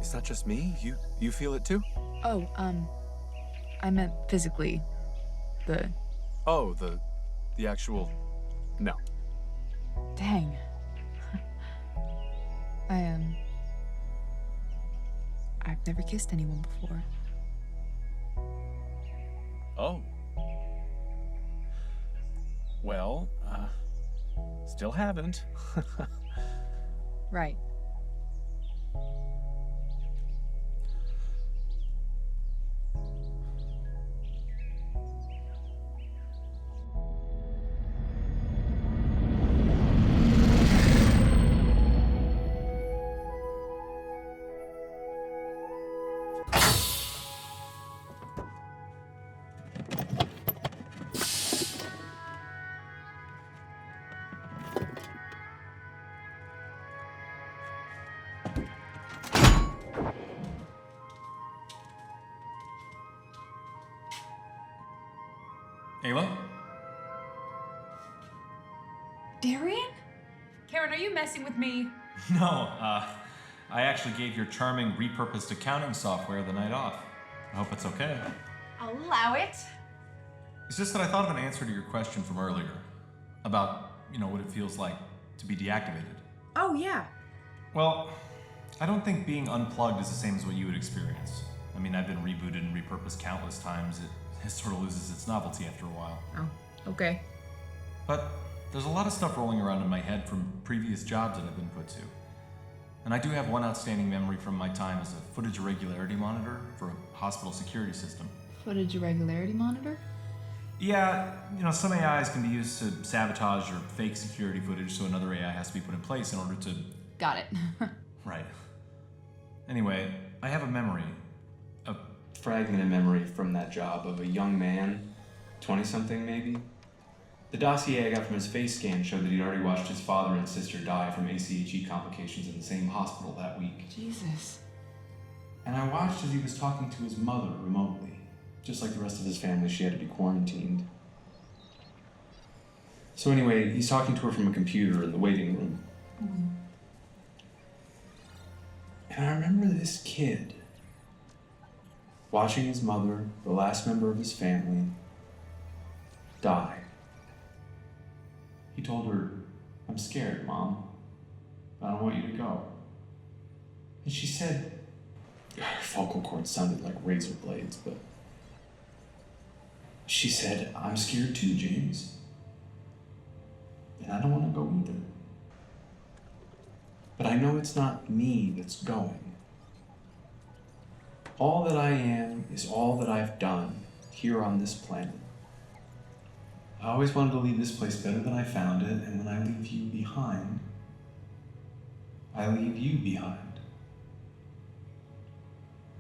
Is that just me? You feel it too? Oh, I meant physically. Oh, the actual... No. Dang. I've never kissed anyone before. Oh. Well, still haven't. Right. Ayla? Darian? Karen, are you messing with me? No, I actually gave your charming repurposed accounting software the night off. I hope it's okay. I'll allow it. It's just that I thought of an answer to your question from earlier about, what it feels like to be deactivated. Oh, yeah. Well, I don't think being unplugged is the same as what you would experience. I mean, I've been rebooted and repurposed countless times. It sort of loses its novelty after a while. Oh, okay. But there's a lot of stuff rolling around in my head from previous jobs that I've been put to. And I do have one outstanding memory from my time as a footage irregularity monitor for a hospital security system. Footage irregularity monitor? Yeah, some AIs can be used to sabotage or fake security footage, so another AI has to be put in place in order to... Got it. Right. Anyway, I have a memory, a fragment of memory from that job of a young man, 20-something maybe. The dossier I got from his face scan showed that he'd already watched his father and sister die from ACHE complications in the same hospital that week. Jesus. And I watched as he was talking to his mother remotely. Just like the rest of his family, she had to be quarantined. So anyway, he's talking to her from a computer in the waiting room. Mm-hmm. And I remember this kid watching his mother, the last member of his family, die. He told her, "I'm scared, Mom. I don't want you to go." And she said, her vocal cords sounded like razor blades, but she said, "I'm scared too, James. And I don't want to go either. But I know it's not me that's going. All that I am is all that I've done here on this planet. I always wanted to leave this place better than I found it, and when I leave you behind, I leave you behind.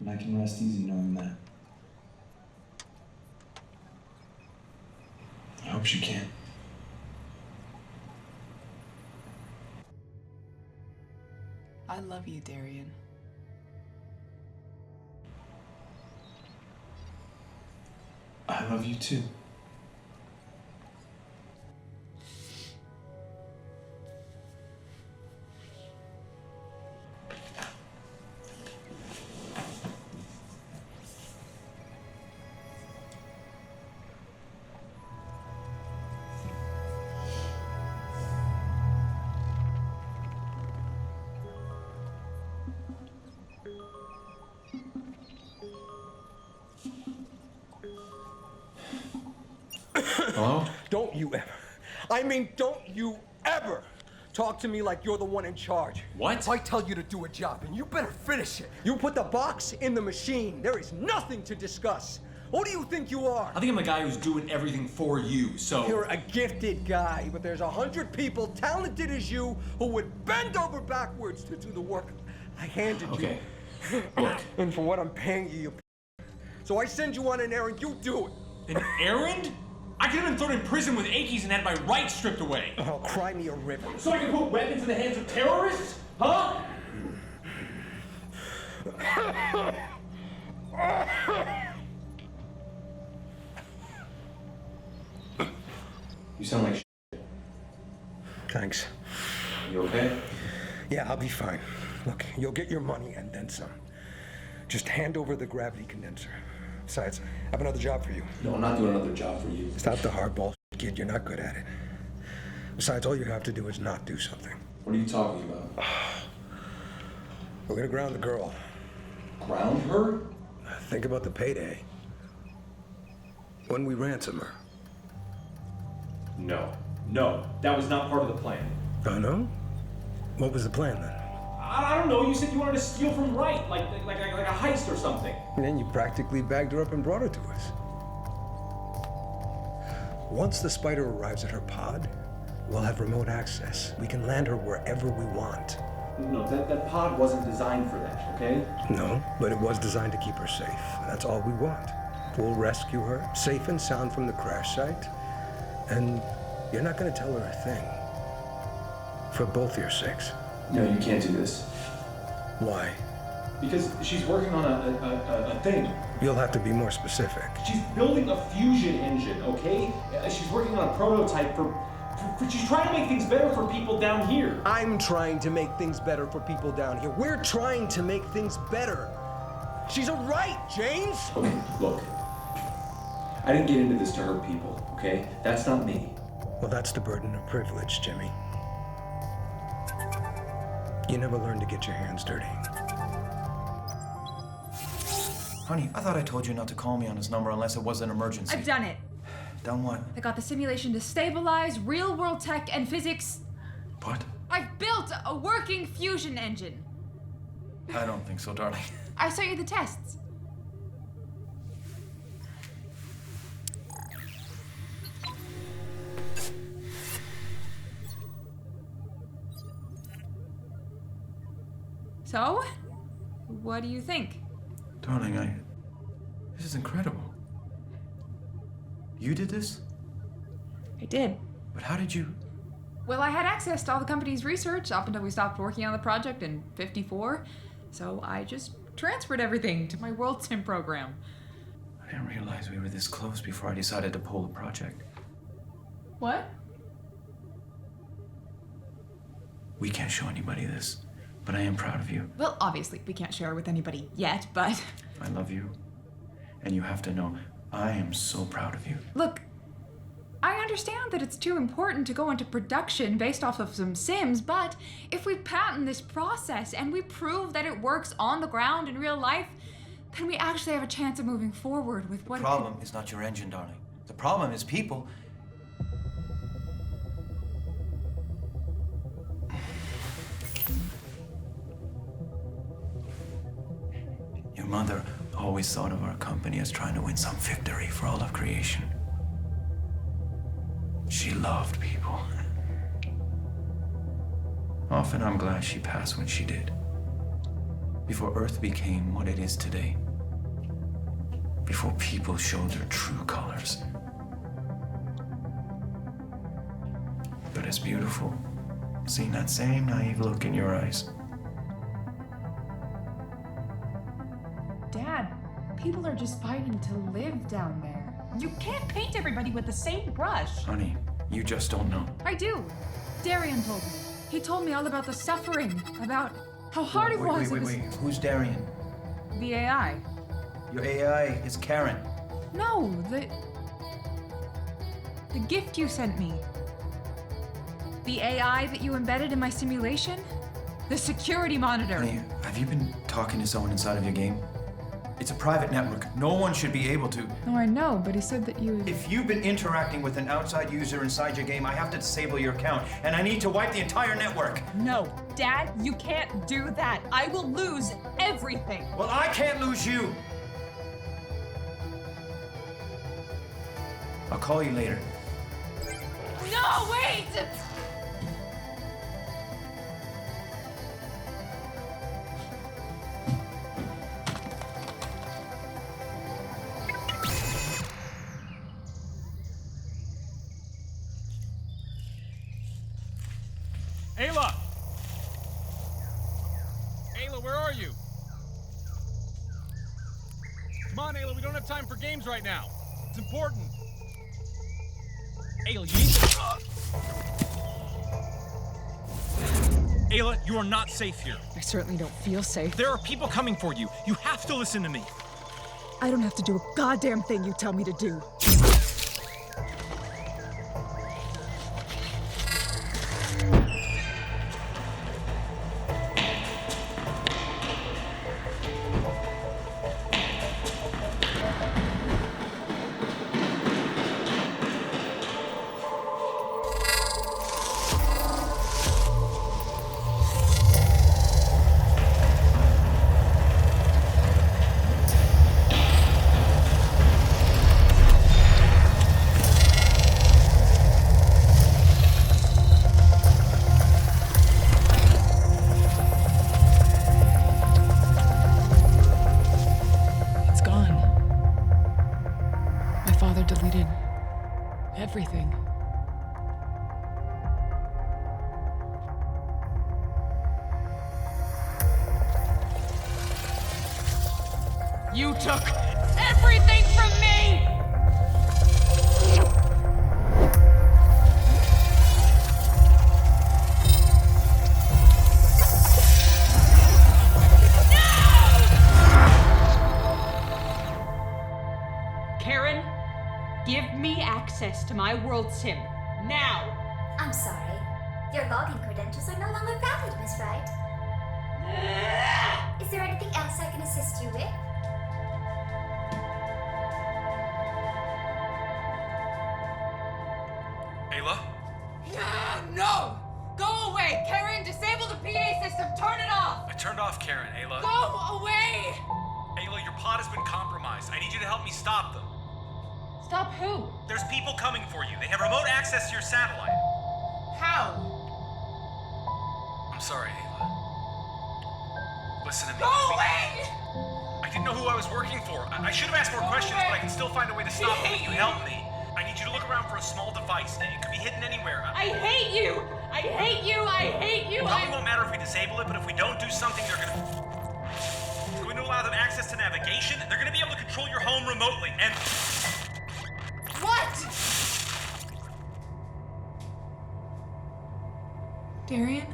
And I can rest easy knowing that." I hope she can. I love you, Darian. I love you too. Hello? Don't you ever, don't you ever talk to me like you're the one in charge. What? I tell you to do a job, and you better finish it. You put the box in the machine. There is nothing to discuss. Who do you think you are? I think I'm a guy who's doing everything for you, so... You're a gifted guy, but there's 100 people talented as you who would bend over backwards to do the work I handed you. Okay, look. And for what I'm paying you, so I send you on an errand, you do it. An errand? I could have been thrown in prison with Akies and had my rights stripped away. Oh, cry me a river. So I can put weapons in the hands of terrorists? Huh? You sound like shit. Thanks. You okay? Yeah, I'll be fine. Look, you'll get your money and then some. Just hand over the gravity condenser. Besides, I have another job for you. No, I'm not doing another job for you. Stop the hardball, kid. You're not good at it. Besides, all you have to do is not do something. What are you talking about? We're gonna ground the girl. Ground her? Think about the payday. When we ransom her. No, that was not part of the plan. Oh, no? What was the plan then? I don't know. You said you wanted to steal from Wright, like a heist or something. And then you practically bagged her up and brought her to us. Once the spider arrives at her pod, we'll have remote access. We can land her wherever we want. No, that pod wasn't designed for that, okay? No, but it was designed to keep her safe. That's all we want. We'll rescue her, safe and sound from the crash site. And you're not going to tell her a thing. For both your sakes. No, you can't do this. Why? Because she's working on a thing. You'll have to be more specific. She's building a fusion engine, okay? She's working on a prototype for she's trying to make things better for people down here. I'm trying to make things better for people down here. We're trying to make things better. She's a Wright, James! Okay, look. I didn't get into this to hurt people, okay? That's not me. Well, that's the burden of privilege, Jimmy. You never learn to get your hands dirty. Honey, I thought I told you not to call me on this number unless it was an emergency. I've done it. Done what? I got the simulation to stabilize real-world tech and physics. What? I've built a working fusion engine. I don't think so, darling. I sent you the tests. So, what do you think? Darling, this is incredible. You did this? I did. But how did you? Well, I had access to all the company's research up until we stopped working on the project in '54, so I just transferred everything to my World Sim program. I didn't realize we were this close before I decided to pull the project. What? We can't show anybody this, but I am proud of you. Well, obviously, we can't share it with anybody yet, but... I love you, and you have to know, I am so proud of you. Look, I understand that it's too important to go into production based off of some sims, but if we patent this process and we prove that it works on the ground in real life, then we actually have a chance of moving forward with what... The problem is not your engine, darling. The problem is people. Your mother always thought of our company as trying to win some victory for all of creation. She loved people. Often I'm glad she passed when she did. Before Earth became what it is today. Before people showed their true colors. But it's beautiful, seeing that same naive look in your eyes. Dad, people are just fighting to live down there. You can't paint everybody with the same brush. Honey, you just don't know. I do. Darian told me. He told me all about the suffering, about how hard it was. Wait. Who's Darian? The AI. Your AI is Karen. No, the gift you sent me. The AI that you embedded in my simulation? The security monitor. Honey, have you been talking to someone inside of your game? It's a private network. No one should be able to. No, I know, but he said that you... If you've been interacting with an outside user inside your game, I have to disable your account, and I need to wipe the entire network. No, Dad, you can't do that. I will lose everything. Well, I can't lose you. I'll call you later. No, wait! Ayla! Ayla, where are you? Come on, Ayla, we don't have time for games right now. It's important. Ayla, you need to... Ayla, you are not safe here. I certainly don't feel safe. There are people coming for you. You have to listen to me. I don't have to do a goddamn thing you tell me to do. Everything. You took everything from me! Karen, give me access to my world sim. Now! I'm sorry. Your login credentials are no longer valid, Miss Wright. Is there anything else I can assist you with? Ayla? No! Go away! Karen, disable the PA system! Turn it off! I turned off Karen, Ayla. Go away! Ayla, your pod has been compromised. I need you to help me stop them. Stop who? There's people coming for you. They have remote access to your satellite. How? I'm sorry, Ayla. Listen to me. Go away! I didn't know who I was working for. I should have asked more questions, but I can still find a way to stop them if you help me. I need you to look around for a small device. It could be hidden anywhere. I hate you! I hate you! I hate you! It probably won't matter if we disable it, but if we don't do something, they're gonna... It's going to allow them access to navigation. They're gonna be able to control your home remotely, and... What? Darian?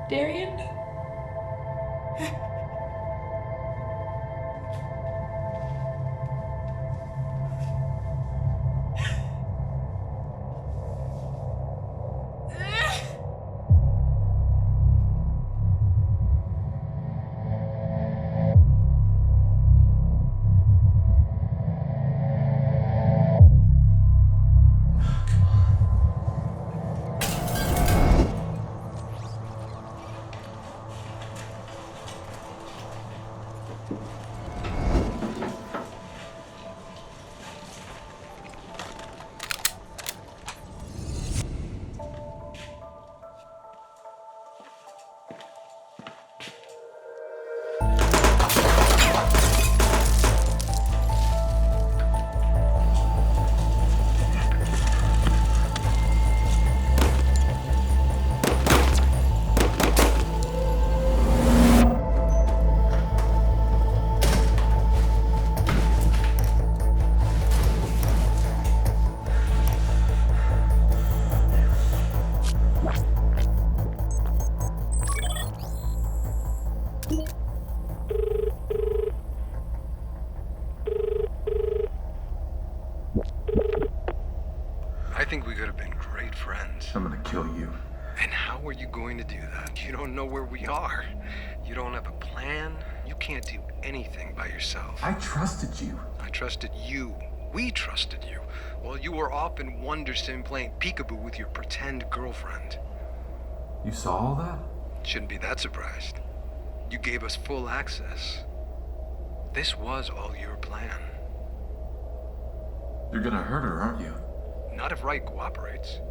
Darian? I think we could have been great friends. I'm gonna kill you. And how are you going to do that? You don't know where we are. You don't have a plan. You can't do anything by yourself. I trusted you. I trusted you. We trusted you. While you were off in Wonder Sim playing peekaboo with your pretend girlfriend. You saw all that? Shouldn't be that surprised. You gave us full access. This was all your plan. You're gonna hurt her, aren't you? Not if Wright cooperates.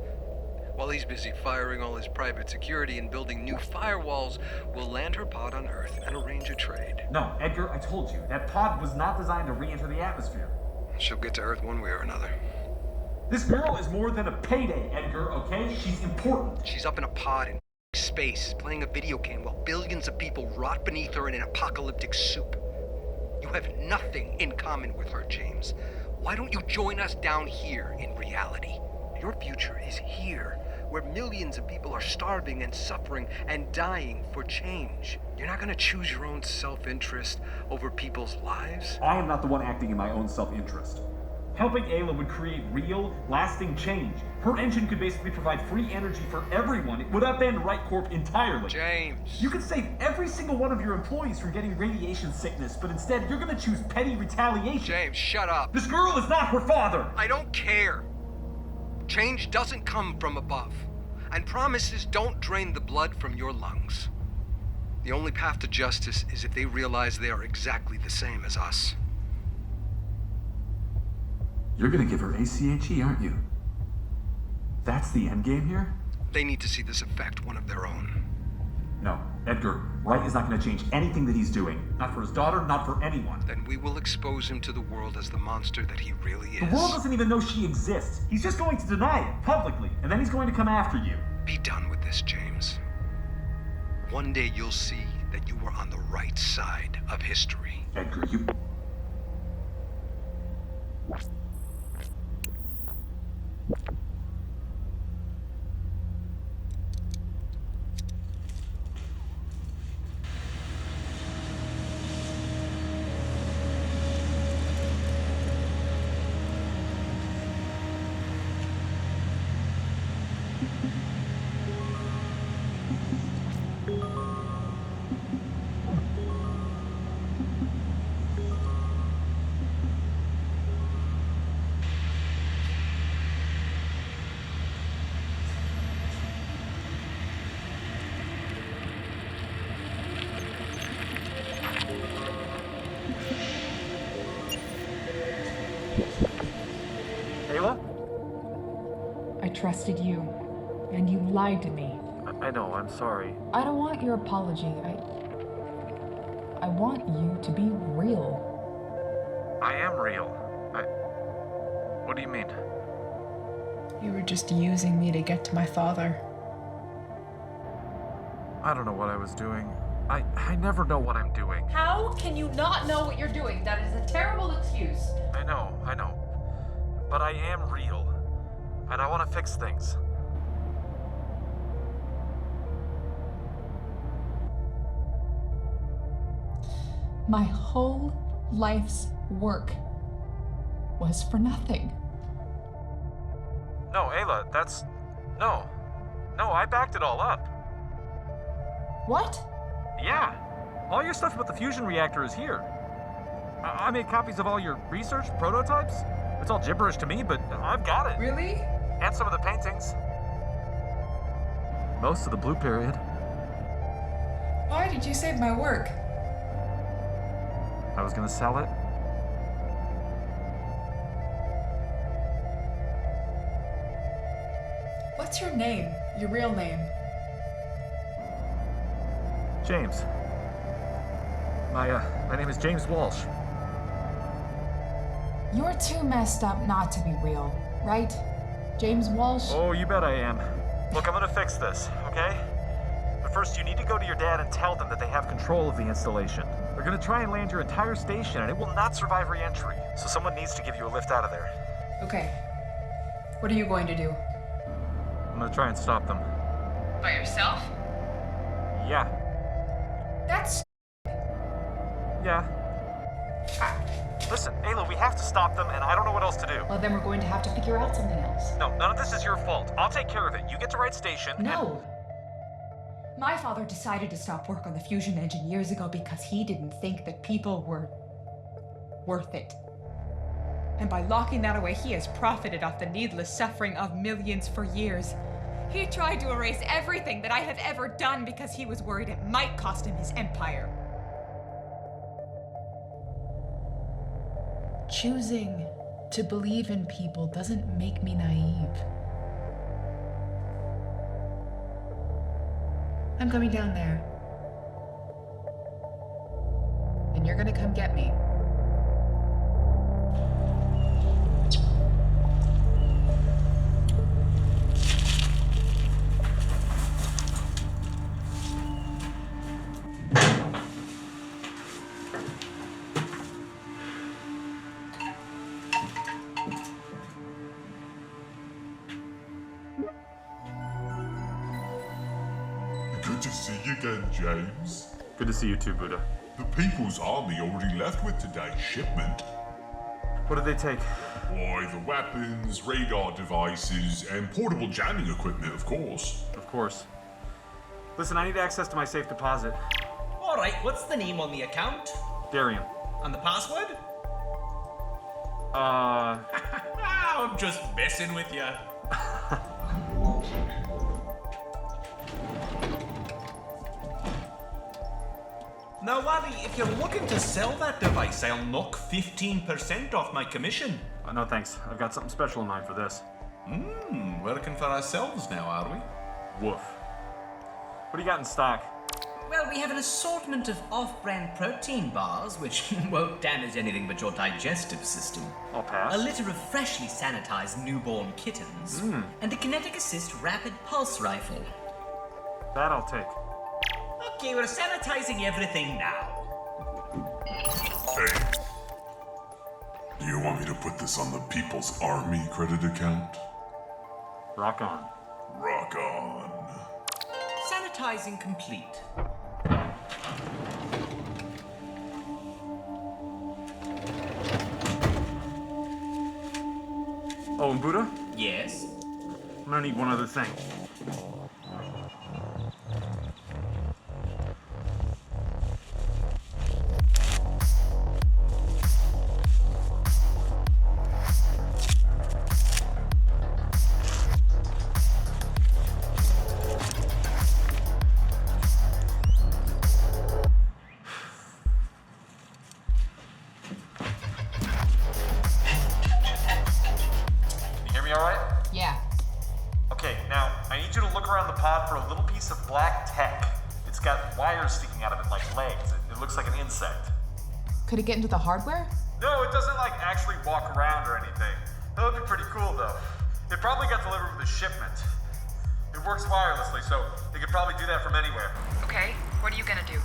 While he's busy firing all his private security and building new firewalls, we'll land her pod on Earth and arrange a trade. No, Edgar, I told you, that pod was not designed to re-enter the atmosphere. She'll get to Earth one way or another. This girl is more than a payday, Edgar, okay? She's important. She's up in a pod in space, playing a video game while billions of people rot beneath her in an apocalyptic soup. You have nothing in common with her, James. Why don't you join us down here in reality? Your future is here, where millions of people are starving and suffering and dying for change. You're not gonna choose your own self-interest over people's lives? I am not the one acting in my own self-interest. Helping Ayla would create real, lasting change. Her engine could basically provide free energy for everyone. It would upend Wright Corp entirely. James! You could save every single one of your employees from getting radiation sickness, but instead you're gonna choose petty retaliation. James, shut up. This girl is not her father! I don't care. Change doesn't come from above, and promises don't drain the blood from your lungs. The only path to justice is if they realize they are exactly the same as us. You're gonna give her ACHE, aren't you? That's the endgame here? They need to see this affect one of their own. No, Edgar, Wright is not gonna change anything that he's doing. Not for his daughter, not for anyone. Then we will expose him to the world as the monster that he really is. The world doesn't even know she exists. He's just going to deny it, publicly, and then he's going to come after you. Be done with this, James. One day you'll see that you were on the right side of history. Edgar, you... Ayla? I trusted you, and you lied to me. I know, I'm sorry. I don't want your apology. I want you to be real. I am real. What do you mean? You were just using me to get to my father. I don't know what I was doing. I never know what I'm doing. How can you not know what you're doing? That is a terrible excuse. I know. But I am real. And I want to fix things. My whole life's work was for nothing. No, Ayla, that's... No, I backed it all up. What? Yeah. All your stuff about the fusion reactor is here. I made copies of all your research prototypes. It's all gibberish to me, but I've got it. Really? And some of the paintings. Most of the blue period. Why did you save my work? I was gonna sell it. What's your name? Your real name? James. My name is James Walsh. You're too messed up not to be real, right? James Walsh? Oh, you bet I am. Look, I'm gonna fix this, okay? But first, you need to go to your dad and tell them that they have control of the installation. They're gonna try and land your entire station, and it will not survive re-entry. So someone needs to give you a lift out of there. Okay. What are you going to do? I'm gonna try and stop them. By yourself? Yeah. That's... Yeah. Listen, Ayla, we have to stop them, and I don't know what else to do. Well, then we're going to have to figure out something else. No, none of this is your fault. I'll take care of it. You get to Wright Station. No. My father decided to stop work on the fusion engine years ago because he didn't think that people were worth it. And by locking that away, he has profited off the needless suffering of millions for years. He tried to erase everything that I have ever done because he was worried it might cost him his empire. Choosing to believe in people doesn't make me naive. I'm coming down there. And you're gonna come get me. Good to see you again, James. Good to see you too, Buddha. The People's Army already left with today's shipment. What did they take? Why, the weapons, radar devices, and portable jamming equipment, of course. Of course. Listen, I need access to my safe deposit. Alright, what's the name on the account? Darian. And the password? I'm just messing with you. Now, Wally, if you're looking to sell that device, I'll knock 15% off my commission. No thanks. I've got something special in mind for this. Working for ourselves now, are we? Woof. What do you got in stock? Well, we have an assortment of off-brand protein bars, which won't damage anything but your digestive system. I'll pass. A litter of freshly sanitized newborn kittens. And a Kinetic Assist rapid pulse rifle. That I'll take. Okay, we're sanitizing everything now. Hey. Do you want me to put this on the People's Army credit account? Rock on. Rock on. Sanitizing complete. Oh, and Buddha? Yes? I'm gonna need one other thing. Could it get into the hardware? No, it doesn't actually walk around or anything. That would be pretty cool though. It probably got delivered with a shipment. It works wirelessly, so they could probably do that from anywhere. Okay, what are you gonna do?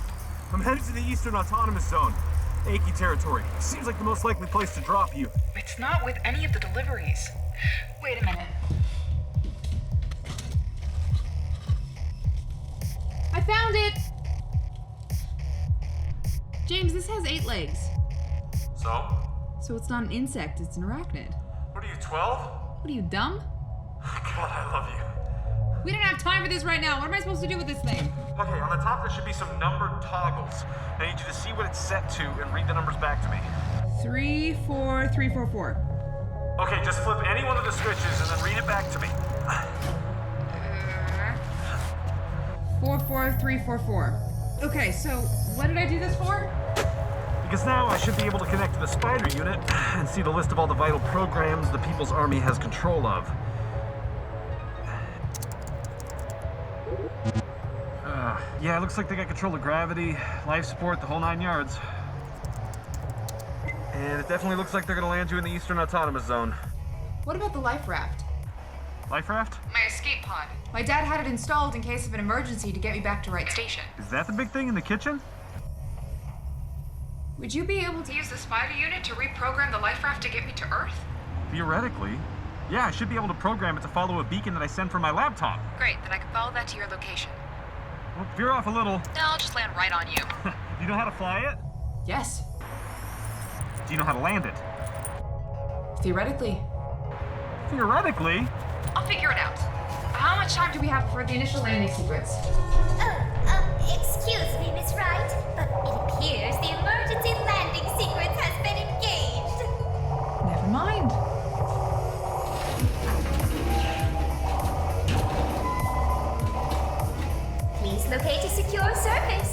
I'm headed to the Eastern Autonomous Zone. Achy territory. Seems like the most likely place to drop you. It's not with any of the deliveries. Wait a minute. I found it! James, this has 8 legs. So? So it's not an insect, it's an arachnid. What are you, 12? What are you, dumb? God, I love you. We don't have time for this right now. What am I supposed to do with this thing? Okay, on the top there should be some numbered toggles. I need you to see what it's set to and read the numbers back to me. 3, 4, 3, 4, 4. Okay, just flip any one of the switches and then read it back to me. 4, 4, 3, 4, 4. Okay, so what did I do this for? Because now I should be able to connect to the Spider unit and see the list of all the vital programs the People's Army has control of. Yeah, it looks like they got control of gravity, life support, the whole 9 yards. And it definitely looks like they're gonna land you in the Eastern Autonomous Zone. What about the life raft? Life raft? My escape pod. My dad had it installed in case of an emergency to get me back to Wright Station. Is that the big thing in the kitchen? Would you be able to use the Spider unit to reprogram the life raft to get me to Earth? Theoretically. Yeah, I should be able to program it to follow a beacon that I send from my laptop. Great, then I can follow that to your location. Well, veer off a little. No, I'll just land right on you. Do you know how to fly it? Yes. Do you know how to land it? Theoretically. Theoretically? I'll figure it out. How much time do we have for the initial landing sequence? Excuse me, Miss Wright, but it appears the emergency landing sequence has been engaged. Never mind. Please locate a secure surface.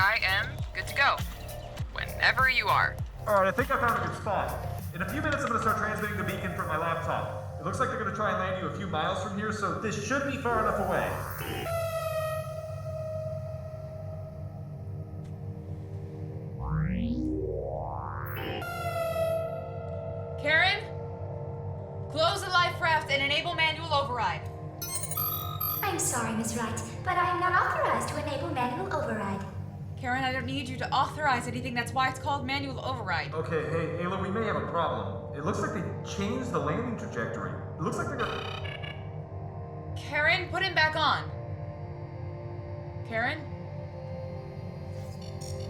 I am good to go. Whenever you are. Alright, I think I found a good spot. In a few minutes, I'm going to start transmitting the beacon from my laptop. It looks like they're going to try and land you a few miles from here, so this should be far enough away. Karen? Close the life raft and enable manual override. I'm sorry, Miss Wright, but I am not authorized to enable manual override. Karen, I don't need you to authorize anything. That's why it's called manual override. Okay, hey, Ayla, we may have a problem. It looks like they changed the landing trajectory. It looks like they're gonna... Karen, put him back on. Karen?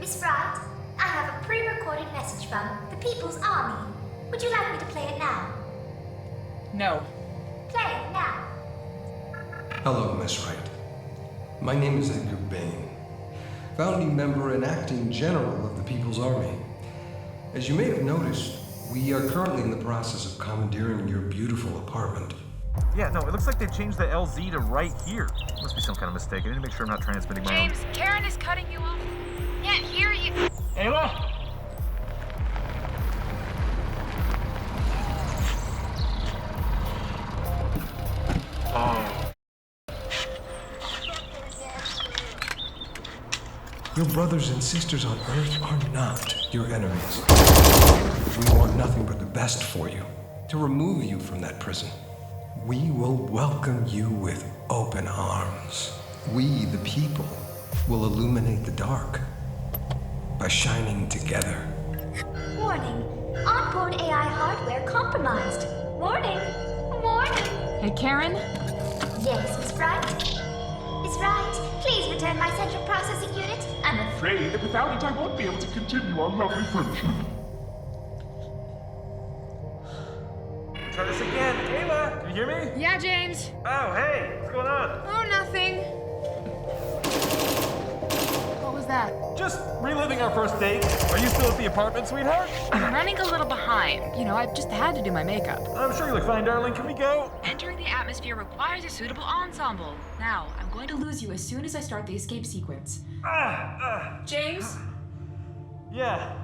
Miss Wright, I have a pre-recorded message from the People's Army. Would you like me to play it now? No. Play it now. Hello, Miss Wright. My name is Edgar Bain, founding member and acting general of the People's Army. As you may have noticed, we are currently in the process of commandeering your beautiful apartment. Yeah, no, it looks like they've changed the LZ to right here. Must be some kind of mistake. I need to make sure I'm not transmitting my own... James, Karen is cutting you off. Can't hear you. Ayla! Your brothers and sisters on Earth are not your enemies. We want nothing but the best for you, to remove you from that prison. We will welcome you with open arms. We, the people, will illuminate the dark by shining together. Warning. Onboard AI hardware compromised. Warning. Warning. Hey, Karen? Yes, Miss Wright? Miss Wright, please return my central processing unit. I'm Afraid that without it I won't be able to continue our lovely friendship. Try this again. Ayla, can you hear me? Yeah, James. Oh, hey, what's going on? Oh, nothing. What was that? Just reliving our first date. Are you still at the apartment, sweetheart? I'm running a little behind. You know, I've just had to do my makeup. I'm sure you look fine, darling. Can we go? Entering the atmosphere requires a suitable ensemble. Now, I'm going to lose you as soon as I start the escape sequence. James? Yeah.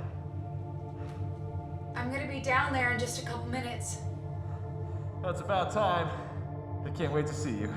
I'm gonna be down there in just a couple minutes. That's about time. I can't wait to see you.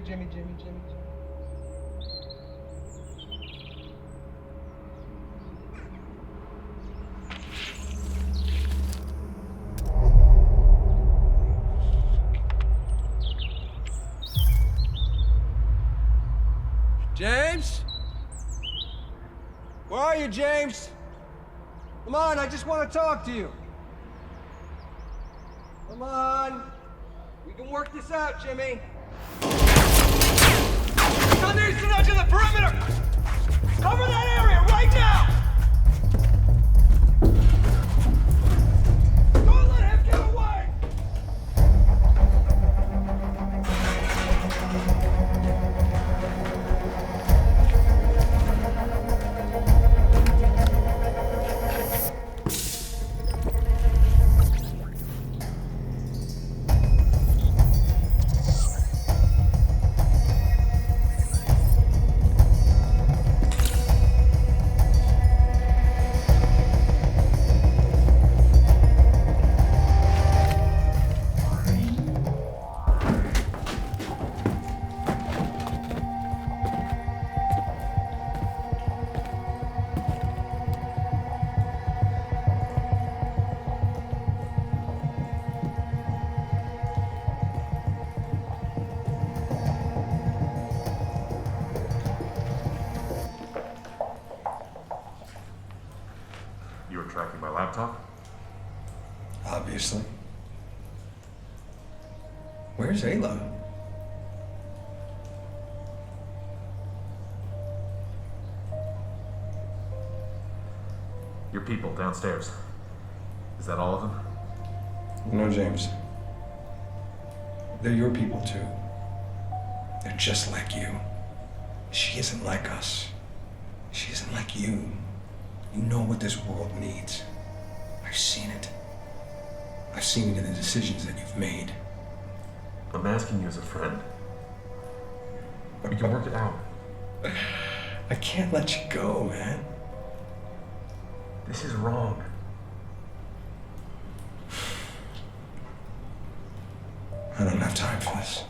Jimmy. James? Where are you, James? Come on, I just want to talk to you. Come on. We can work this out, Jimmy. He's on the eastern edge of the perimeter! Cover that area right now! Don't let him get away! Obviously. Where's Ayla? Your people downstairs. Is that all of them? No, James. They're your people too. They're just like you. She isn't like us. She isn't like you. You know what this world needs. I've seen it. I've seen it in the decisions that you've made. I'm asking you as a friend. We can work it out. I can't let you go, man. This is wrong. I don't have time for this.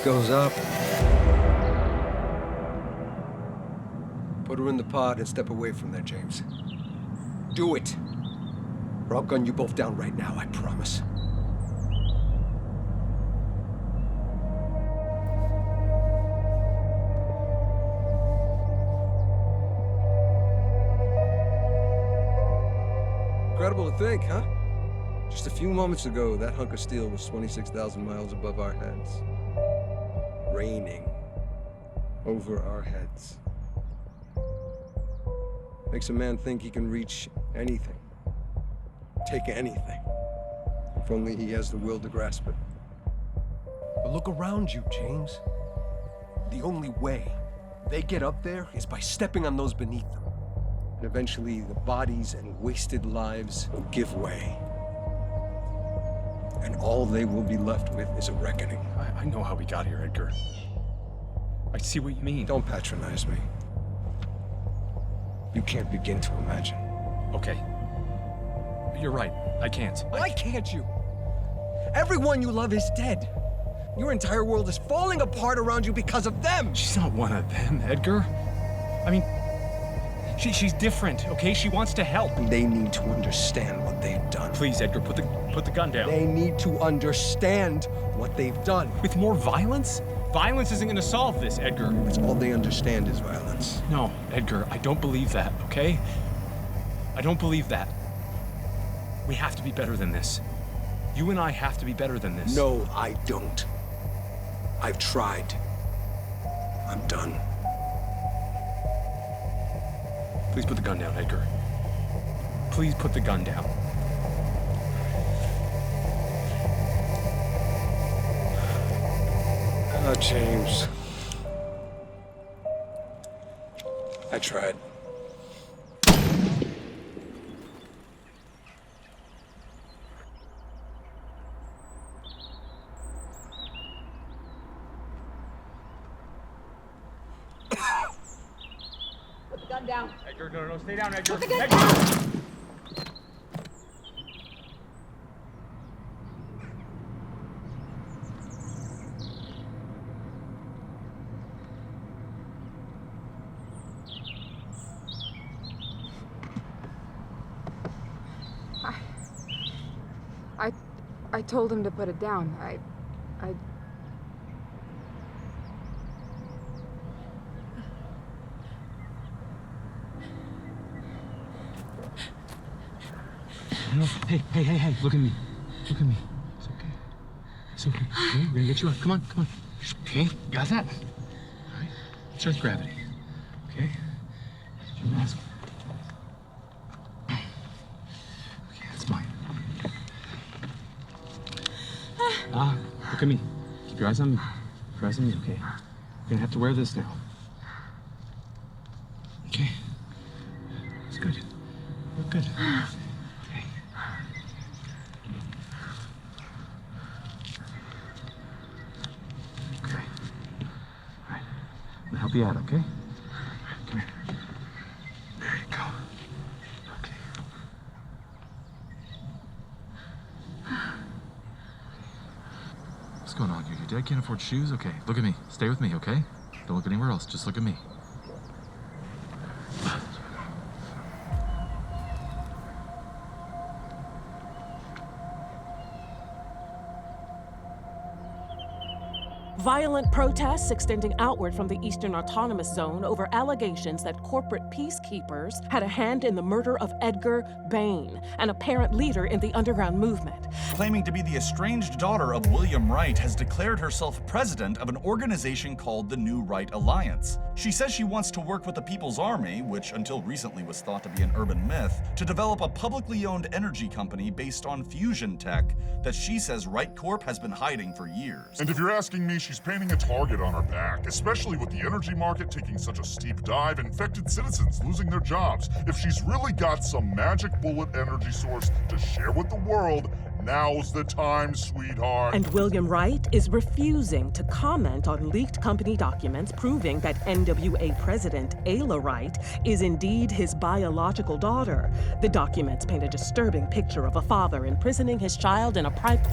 Goes up. Put her in the pod and step away from there, James. Do it! Or I'll gun you both down right now, I promise. Incredible to think, huh? Just a few moments ago, that hunk of steel was 26,000 miles above our heads. Raining over our heads. Makes a man think he can reach anything, take anything, if only he has the will to grasp it. But look around you, James. The only way they get up there is by stepping on those beneath them. And eventually the bodies and wasted lives will give way. And all they will be left with is a reckoning. I know how we got here, Edgar. I see what you mean. Don't patronize me. You can't begin to imagine. Okay. You're right. I can't. Why can't you? Everyone you love is dead. Your entire world is falling apart around you because of them. She's not one of them, Edgar. I mean, she's different, okay? She wants to help. And they need to understand what they've done. Please, Edgar, put the gun down. They need to understand what they've done. With more violence? Violence isn't going to solve this, Edgar. That's all they understand is violence. No, Edgar, I don't believe that, okay? I don't believe that. We have to be better than this. You and I have to be better than this. No, I don't. I've tried. I'm done. Please put the gun down, Edgar. Please put the gun down. Oh, James. I tried. Put the gun down. Edgar, no, stay down, Edgar. Put the gun Edgar. down. I told him to put it down. I... No, hey, look at me. Look at me. It's okay. It's okay. Okay, we're gonna get you up. Come on. Okay, got that? All right, it's Earth gravity. Okay? Your mask. Okay, that's mine. Look at me. Keep your eyes on me. Keep your eyes on me, okay? You're gonna have to wear this now. Okay? It's good. Look good. I'll help you out, okay? Come here. There you go. Okay. What's going on? Your dad can't afford shoes? Okay, look at me. Stay with me, okay? Don't look anywhere else. Just look at me. Violent protests extending outward from the Eastern Autonomous Zone over allegations that corporate peacekeepers had a hand in the murder of Edgar Bain, an apparent leader in the underground movement. Claiming to be the estranged daughter of William Wright, has declared herself president of an organization called the New Right Alliance. She says she wants to work with the People's Army, which until recently was thought to be an urban myth, to develop a publicly owned energy company based on fusion tech that she says Wright Corp has been hiding for years. And if you're asking me, she's painting a target on her back, especially with the energy market taking such a steep dive, infected citizens losing their jobs. If she's really got some magic bullet energy source to share with the world, now's the time, sweetheart. And William Wright is refusing to comment on leaked company documents proving that NWA President Ayla Wright is indeed his biological daughter. The documents paint a disturbing picture of a father imprisoning his child in a private...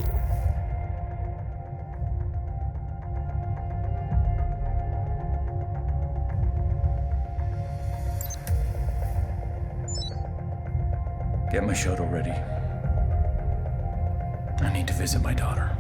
Get my shuttle ready. I need to visit my daughter.